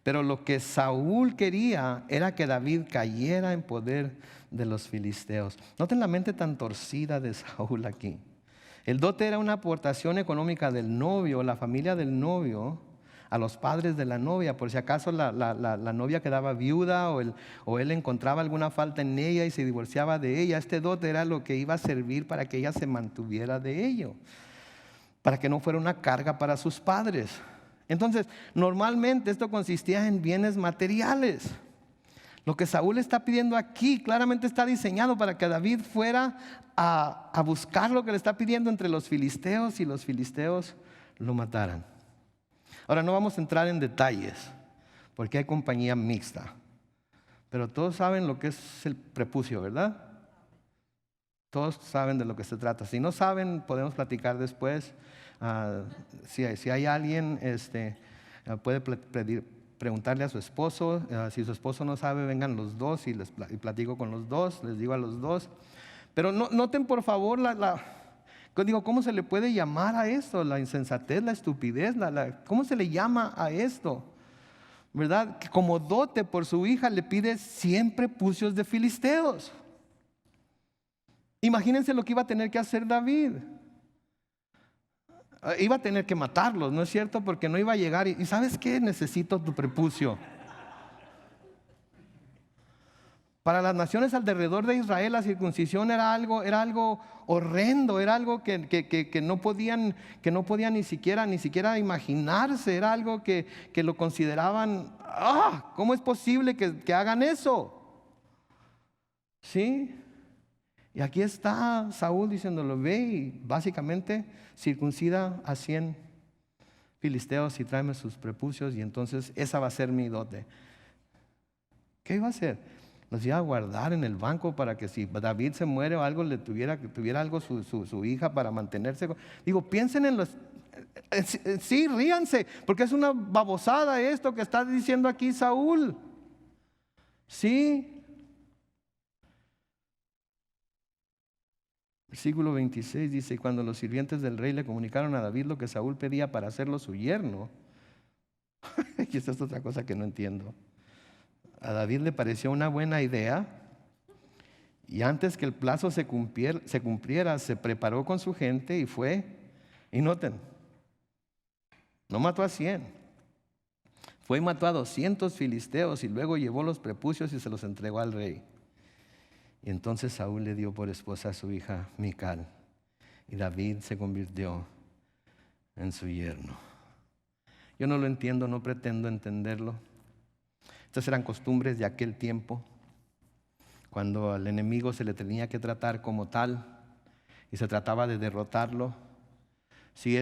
Speaker 1: Pero lo que Saúl quería era que David cayera en poder de los filisteos. Noten la mente tan torcida de Saúl aquí. El dote era una aportación económica del novio, la familia del novio, a los padres de la novia, por si acaso la novia quedaba viuda o él encontraba alguna falta en ella y se divorciaba de ella. Este dote era lo que iba a servir para que ella se mantuviera de ello, para que no fuera una carga para sus padres. Entonces, normalmente esto consistía en bienes materiales. Lo que Saúl está pidiendo aquí claramente está diseñado para que David fuera a buscar lo que le está pidiendo entre los filisteos y los filisteos lo mataran. Ahora no vamos a entrar en detalles porque hay compañía mixta, pero todos saben lo que es el prepucio, ¿verdad? Todos saben de lo que se trata. Si no saben, podemos platicar después. Si hay alguien, puede preguntarle a su esposo. Si su esposo no sabe, vengan los dos y platico con los dos, les digo a los dos. Pero noten por favor ¿cómo se le puede llamar a esto? La insensatez, la estupidez, ¿cómo se le llama a esto? ¿Verdad? Que como dote por su hija le pide 100 prepucios de filisteos. Imagínense lo que iba a tener que hacer David. Iba a tener que matarlos, ¿no es cierto? Porque no iba a llegar y ¿sabes qué? Necesito tu prepucio. Para las naciones alrededor de Israel la circuncisión era algo horrendo, era algo que no podían ni siquiera imaginarse, era algo que lo consideraban, ¿cómo es posible que hagan eso? ¿Sí? Y aquí está Saúl diciéndolo, ve y básicamente circuncida a 100 filisteos y tráeme sus prepucios y entonces esa va a ser mi dote. ¿Qué iba a hacer? Los iba a guardar en el banco para que si David se muere o algo, tuviera algo su hija para mantenerse. Digo, piensen en los... Sí, ríanse, porque es una babosada esto que está diciendo aquí Saúl. Sí. Versículo 26 dice, cuando los sirvientes del rey le comunicaron a David lo que Saúl pedía para hacerlo su yerno. Y esta es otra cosa que no entiendo. A David le pareció una buena idea y antes que el plazo se cumpliera, se preparó con su gente y fue, y noten, no mató a 100, fue y mató a 200 filisteos y luego llevó los prepucios y se los entregó al rey. Y entonces Saúl le dio por esposa a su hija Mical y David se convirtió en su yerno. Yo no lo entiendo, no pretendo entenderlo. Estas eran costumbres de aquel tiempo, cuando al enemigo se le tenía que tratar como tal y se trataba de derrotarlo. Si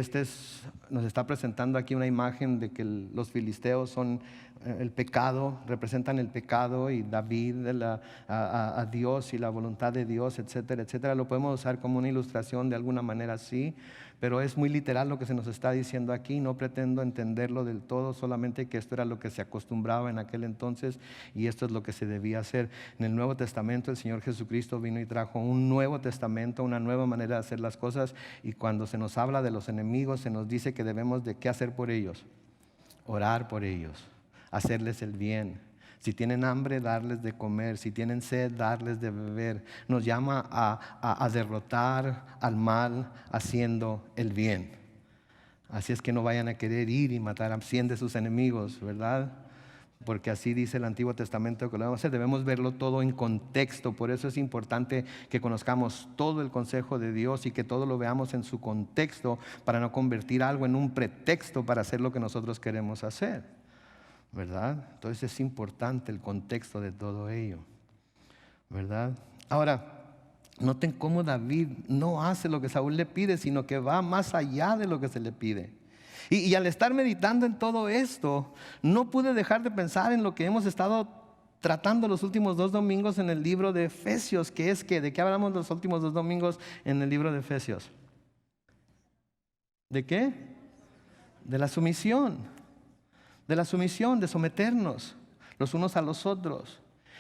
Speaker 1: nos está presentando aquí una imagen de que los filisteos son el pecado, representan el pecado y David a Dios y la voluntad de Dios, etcétera, etcétera. Lo podemos usar como una ilustración de alguna manera así, pero es muy literal lo que se nos está diciendo aquí. No pretendo entenderlo del todo, solamente que esto era lo que se acostumbraba en aquel entonces y esto es lo que se debía hacer. En el Nuevo Testamento el Señor Jesucristo vino y trajo un Nuevo Testamento, una nueva manera de hacer las cosas, y cuando se nos habla de los enemigos se nos dice que debemos de qué hacer por ellos: orar por ellos, hacerles el bien. Si tienen hambre, darles de comer. Si tienen sed, darles de beber. Nos llama a derrotar al mal haciendo el bien. Así es que no vayan a querer ir y matar a 100 de sus enemigos, ¿verdad? Porque así dice el Antiguo Testamento que lo debemos hacer. Debemos verlo todo en contexto. Por eso es importante que conozcamos todo el consejo de Dios y que todo lo veamos en su contexto, para no convertir algo en un pretexto para hacer lo que nosotros queremos hacer, ¿verdad? Entonces es importante el contexto de todo ello, ¿verdad? Ahora, noten cómo David no hace lo que Saúl le pide, sino que va más allá de lo que se le pide. Y al estar meditando en todo esto, no pude dejar de pensar en lo que hemos estado tratando los últimos 2 domingos en el libro de Efesios, ¿de qué hablamos los últimos 2 domingos en el libro de Efesios? ¿De qué? De la sumisión. De la sumisión, de someternos los unos a los otros.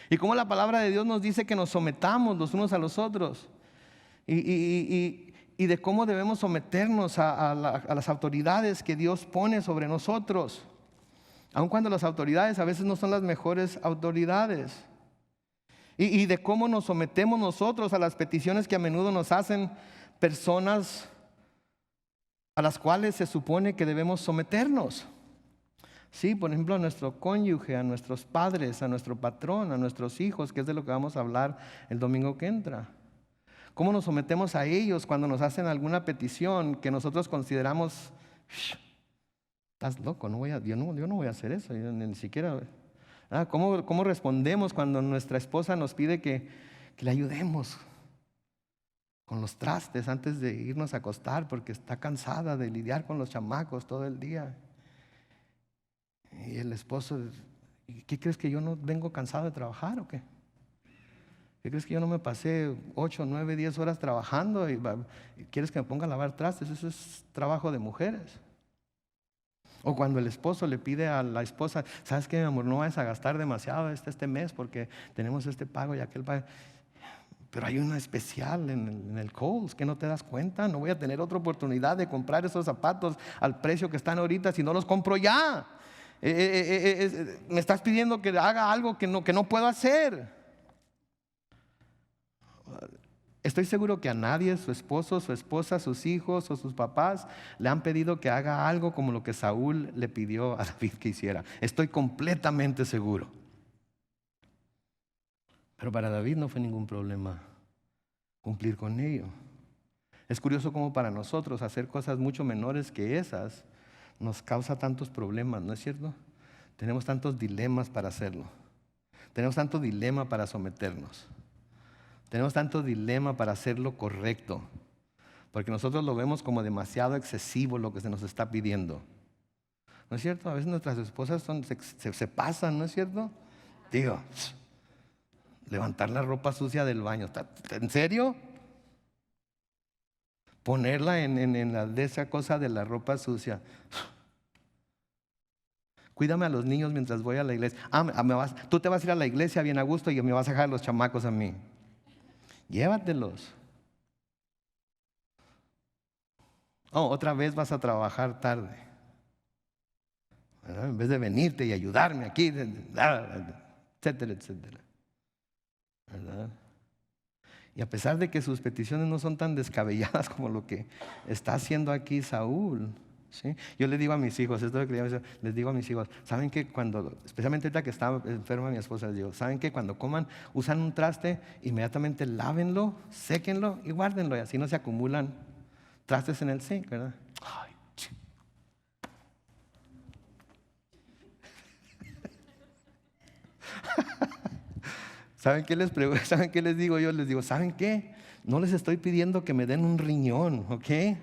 Speaker 1: Y cómo la palabra de Dios nos dice que nos sometamos los unos a los otros. Y de cómo debemos someternos a las autoridades que Dios pone sobre nosotros. Aun cuando las autoridades a veces no son las mejores autoridades. Y de cómo nos sometemos nosotros a las peticiones que a menudo nos hacen personas a las cuales se supone que debemos someternos. Sí, por ejemplo, a nuestro cónyuge, a nuestros padres, a nuestro patrón, a nuestros hijos, que es de lo que vamos a hablar el domingo que entra. ¿Cómo nos sometemos a ellos cuando nos hacen alguna petición que nosotros consideramos, estás loco, yo no voy a hacer eso, yo ni siquiera. ¿Cómo respondemos cuando nuestra esposa nos pide que le ayudemos con los trastes antes de irnos a acostar porque está cansada de lidiar con los chamacos todo el día? Y el esposo, ¿qué crees, que yo no vengo cansado de trabajar o qué? ¿Qué crees, que yo no me pasé 8, 9, 10 horas trabajando y quieres que me ponga a lavar trastes? Eso es trabajo de mujeres. O cuando el esposo le pide a la esposa, ¿sabes qué, mi amor? No vayas a gastar demasiado este mes porque tenemos este pago y aquel pago. Pero hay una especial en el Kohl's que no te das cuenta. No voy a tener otra oportunidad de comprar esos zapatos al precio que están ahorita si no los compro ya. Me estás pidiendo que haga algo que no puedo hacer. Estoy seguro que a nadie, su esposo, su esposa, sus hijos o sus papás le han pedido que haga algo como lo que Saúl le pidió a David que hiciera. Estoy completamente seguro. Pero para David no fue ningún problema cumplir con ello. Es curioso cómo para nosotros hacer cosas mucho menores que esas nos causa tantos problemas, ¿no es cierto? Tenemos tantos dilemas para hacerlo. Tenemos tanto dilema para someternos. Tenemos tanto dilema para hacer lo correcto, porque nosotros lo vemos como demasiado excesivo lo que se nos está pidiendo. ¿No es cierto? A veces nuestras esposas se pasan, ¿no es cierto? Digo, levantar la ropa sucia del baño. ¿En serio? Ponerla en de esa cosa de la ropa sucia. Cuídame a los niños mientras voy a la iglesia. Tú te vas a ir a la iglesia bien a gusto y me vas a dejar los chamacos a mí. Llévatelos. Otra vez vas a trabajar tarde, ¿verdad? En vez de venirte y ayudarme aquí, etcétera, etcétera, ¿verdad? Y a pesar de que sus peticiones no son tan descabelladas como lo que está haciendo aquí Saúl, ¿sí? Yo le digo a mis hijos, esto es lo que les digo a mis hijos, ¿saben que especialmente ahorita que está enferma mi esposa, les digo, ¿saben que cuando coman, usan un traste, inmediatamente lávenlo, séquenlo y guárdenlo, y así no se acumulan trastes en el zinc, ¿verdad? Ay, ¿saben qué ¿Saben qué les digo yo? Les digo, ¿saben qué? No les estoy pidiendo que me den un riñón, ¿ok?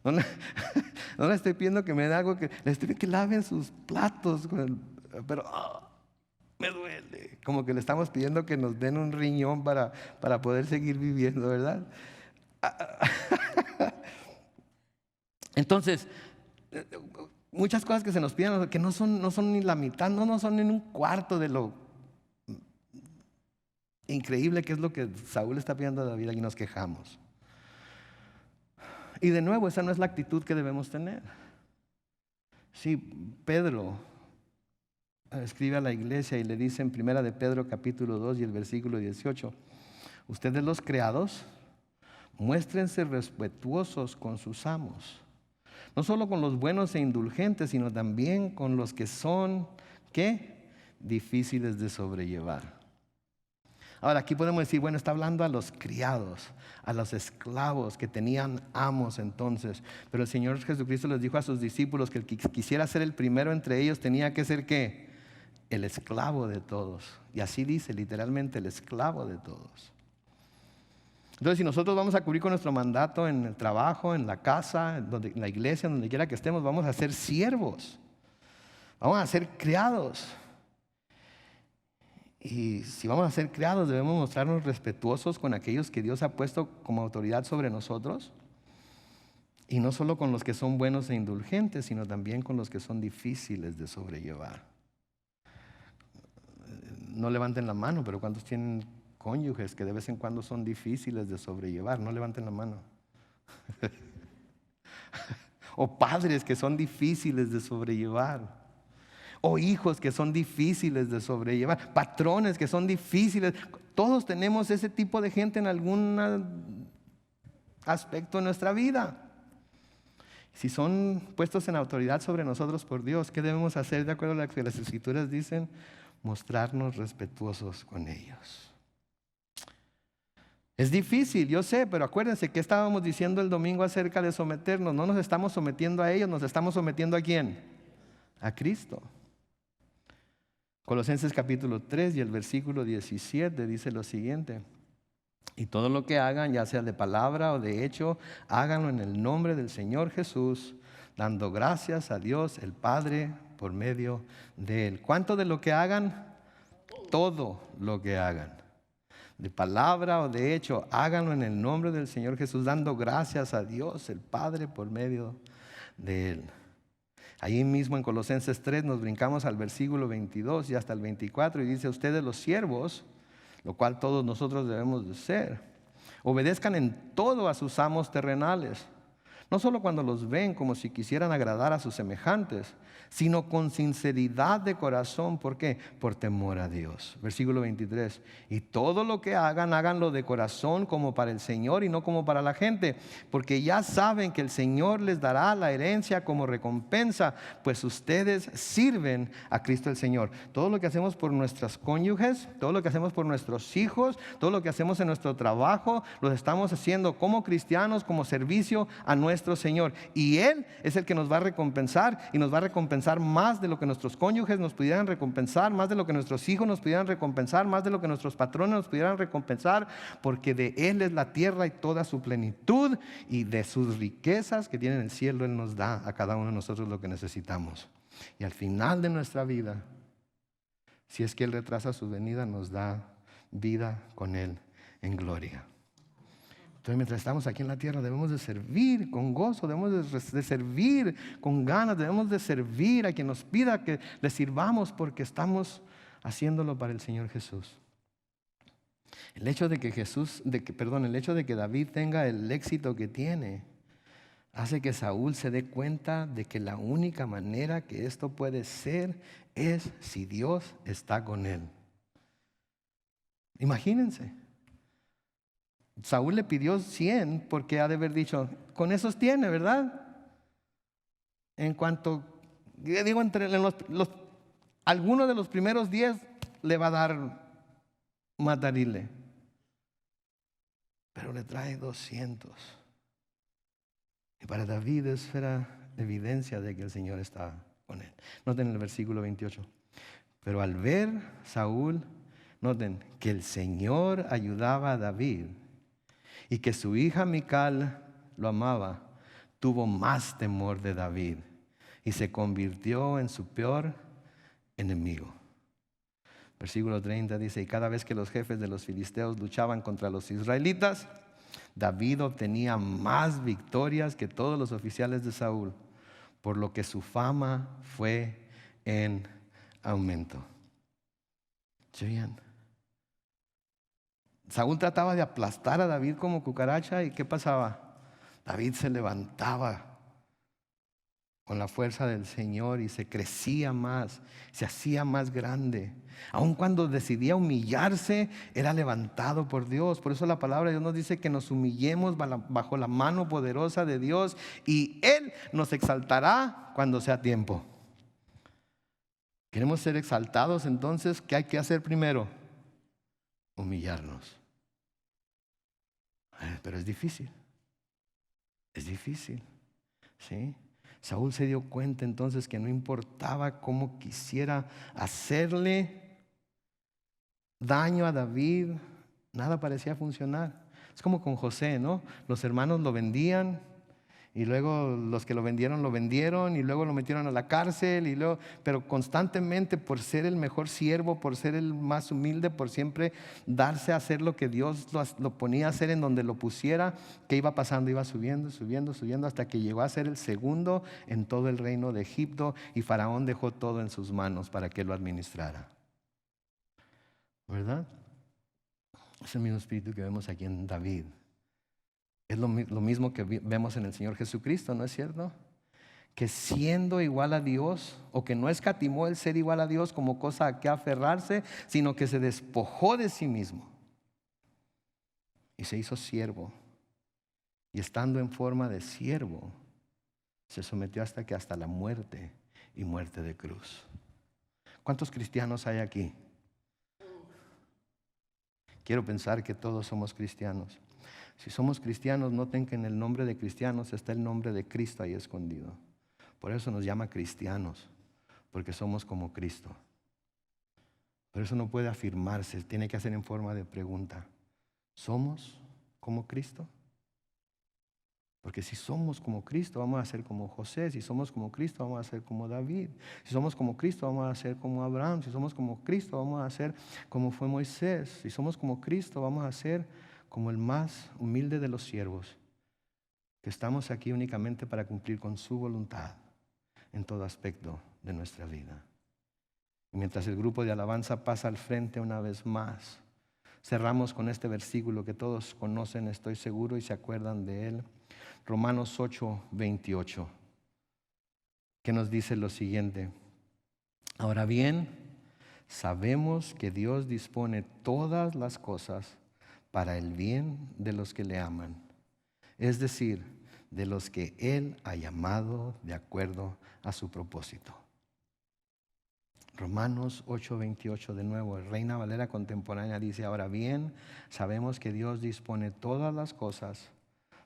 Speaker 1: No les estoy pidiendo que me den algo, les estoy pidiendo que laven sus platos, pero me duele. Como que le estamos pidiendo que nos den un riñón para poder seguir viviendo, ¿verdad? Entonces, muchas cosas que se nos piden que no son ni la mitad, no son ni un cuarto de lo increíble que es lo que Saúl está pidiendo a David, y nos quejamos. Y de nuevo, esa no es la actitud que debemos tener. Sí, Pedro escribe a la iglesia y le dice en 1 de Pedro capítulo 2 y el versículo 18, ustedes los criados, muéstrense respetuosos con sus amos, no solo con los buenos e indulgentes, sino también con los que son, ¿qué? Difíciles de sobrellevar. Ahora, aquí podemos decir, bueno, está hablando a los criados, a los esclavos que tenían amos entonces. Pero el Señor Jesucristo les dijo a sus discípulos que el que quisiera ser el primero entre ellos tenía que ser, ¿qué? El esclavo de todos. Y así dice literalmente, el esclavo de todos. Entonces, si nosotros vamos a cumplir con nuestro mandato en el trabajo, en la casa, en la iglesia, donde quiera que estemos, vamos a ser siervos. Vamos a ser criados. Y si vamos a ser criados, debemos mostrarnos respetuosos con aquellos que Dios ha puesto como autoridad sobre nosotros. Y no solo con los que son buenos e indulgentes, sino también con los que son difíciles de sobrellevar. No levanten la mano, pero ¿cuántos tienen cónyuges que de vez en cuando son difíciles de sobrellevar? No levanten la mano. o padres que son difíciles de sobrellevar, o hijos que son difíciles de sobrellevar, patrones que son difíciles. Todos tenemos ese tipo de gente en algún aspecto de nuestra vida. Si son puestos en autoridad sobre nosotros por Dios, ¿qué debemos hacer de acuerdo a lo que las Escrituras dicen? Mostrarnos respetuosos con ellos. Es difícil, yo sé, pero acuérdense que estábamos diciendo el domingo acerca de someternos. No nos estamos sometiendo a ellos, nos estamos sometiendo ¿a quién? A Cristo. Colosenses capítulo 3 y el versículo 17 dice lo siguiente: y todo lo que hagan, ya sea de palabra o de hecho, háganlo en el nombre del Señor Jesús, dando gracias a Dios el Padre por medio de Él. ¿Cuánto de lo que hagan? Todo lo que hagan. De palabra o de hecho, háganlo en el nombre del Señor Jesús, dando gracias a Dios el Padre por medio de Él. Ahí mismo en Colosenses 3 nos brincamos al versículo 22 y hasta el 24 y dice: ustedes los siervos, lo cual todos nosotros debemos de ser, obedezcan en todo a sus amos terrenales, no solo cuando los ven como si quisieran agradar a sus semejantes, sino con sinceridad de corazón. ¿Por qué? Por temor a Dios. Versículo 23. Y todo lo que hagan, háganlo de corazón como para el Señor y no como para la gente, porque ya saben que el Señor les dará la herencia como recompensa, pues ustedes sirven a Cristo el Señor. Todo lo que hacemos por nuestras cónyuges, todo lo que hacemos por nuestros hijos, todo lo que hacemos en nuestro trabajo, lo estamos haciendo como cristianos, como servicio a nuestro Señor. Y Él es el que nos va a recompensar, y nos va a recompensar más de lo que nuestros cónyuges nos pudieran recompensar, más de lo que nuestros hijos nos pudieran recompensar, más de lo que nuestros patrones nos pudieran recompensar, porque de Él es la tierra y toda su plenitud, y de sus riquezas que tiene en el cielo Él nos da a cada uno de nosotros lo que necesitamos. Y al final de nuestra vida, si es que Él retrasa su venida, nos da vida con Él en gloria. Entonces, mientras estamos aquí en la tierra, debemos de servir con gozo, debemos de servir con ganas, debemos de servir a quien nos pida que le sirvamos, porque estamos haciéndolo para el Señor Jesús. El hecho de que David tenga el éxito que tiene, hace que Saúl se dé cuenta de que la única manera que esto puede ser es si Dios está con él. Imagínense. Saúl le pidió 100 porque ha de haber dicho: con esos tiene, ¿verdad? En cuanto, digo, entre alguno de los primeros 10 le va a dar matarile, pero le trae 200. Y para David eso era evidencia de que el Señor estaba con él. Noten el versículo 28. Pero al ver Saúl, noten que el Señor ayudaba a David y que su hija Mical lo amaba, tuvo más temor de David y se convirtió en su peor enemigo. Versículo 30 dice: y cada vez que los jefes de los filisteos luchaban contra los israelitas, David obtenía más victorias que todos los oficiales de Saúl, por lo que su fama fue en aumento. ¿Se oían? Saúl trataba de aplastar a David como cucaracha, ¿y qué pasaba? David se levantaba con la fuerza del Señor y se crecía más, se hacía más grande. Aun cuando decidía humillarse, era levantado por Dios. Por eso la palabra de Dios nos dice que nos humillemos bajo la mano poderosa de Dios, y Él nos exaltará cuando sea tiempo. ¿Queremos ser exaltados? Entonces, ¿qué hay que hacer primero? Humillarnos. Pero es difícil. Es difícil. ¿Sí? Saúl se dio cuenta entonces que no importaba cómo quisiera hacerle daño a David, nada parecía funcionar. Es como con José, ¿no? Los hermanos lo vendían, y luego los que lo vendieron, y luego lo metieron a la cárcel, pero constantemente, por ser el mejor siervo, por ser el más humilde, por siempre darse a hacer lo que Dios lo ponía a hacer en donde lo pusiera, ¿qué iba pasando? Iba subiendo, hasta que llegó a ser el segundo en todo el reino de Egipto, y Faraón dejó todo en sus manos para que lo administrara. ¿Verdad? Es el mismo espíritu que vemos aquí en David. Es lo mismo que vemos en el Señor Jesucristo, ¿no es cierto? que siendo igual a Dios, o que no escatimó el ser igual a Dios como cosa a que aferrarse, sino que se despojó de sí mismo y se hizo siervo. Y estando en forma de siervo, se sometió hasta la muerte, y muerte de cruz. ¿Cuántos cristianos hay aquí? Quiero pensar que todos somos cristianos. Si somos cristianos, noten que en el nombre de cristianos está el nombre de Cristo ahí escondido. Por eso nos llama cristianos, porque somos como Cristo. Pero eso no puede afirmarse, tiene que hacer en forma de pregunta. ¿Somos como Cristo? Porque si somos como Cristo, vamos a ser como José. Si somos como Cristo, vamos a ser como David. Si somos como Cristo, vamos a ser como Abraham. Si somos como Cristo, vamos a ser como fue Moisés. Si somos como Cristo, vamos a ser como el más humilde de los siervos, que estamos aquí únicamente para cumplir con su voluntad en todo aspecto de nuestra vida. Y mientras el grupo de alabanza pasa al frente una vez más, cerramos con este versículo que todos conocen, estoy seguro, y se acuerdan de él. Romanos 8:28, que nos dice lo siguiente: ahora bien, sabemos que Dios dispone todas las cosas para el bien de los que le aman, es decir, de los que Él ha llamado de acuerdo a su propósito. Romanos 8:28 de nuevo, Reina Valera contemporánea dice: ahora bien, sabemos que Dios dispone todas las cosas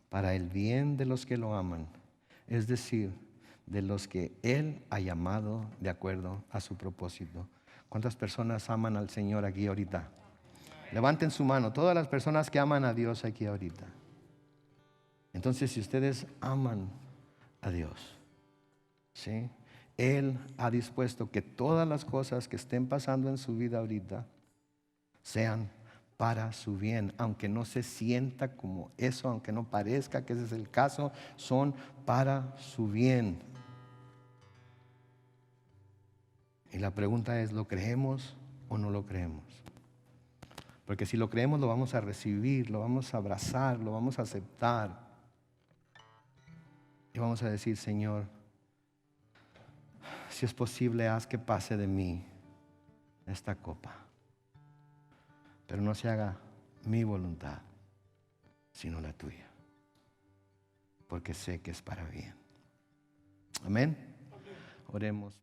Speaker 1: para el bien de los que lo aman, es decir, de los que Él ha llamado de acuerdo a su propósito. ¿Cuántas personas aman al Señor aquí ahorita? Levanten su mano, todas las personas que aman a Dios aquí ahorita. Entonces, si ustedes aman a Dios, ¿sí?, Él ha dispuesto que todas las cosas que estén pasando en su vida ahorita sean para su bien, aunque no se sienta como eso, aunque no parezca que ese es el caso, son para su bien. Y la pregunta es, ¿lo creemos o no lo creemos? Porque si lo creemos, lo vamos a recibir, lo vamos a abrazar, lo vamos a aceptar. Y vamos a decir: Señor, si es posible, haz que pase de mí esta copa, pero no se haga mi voluntad, sino la tuya, porque sé que es para bien. Amén. Oremos.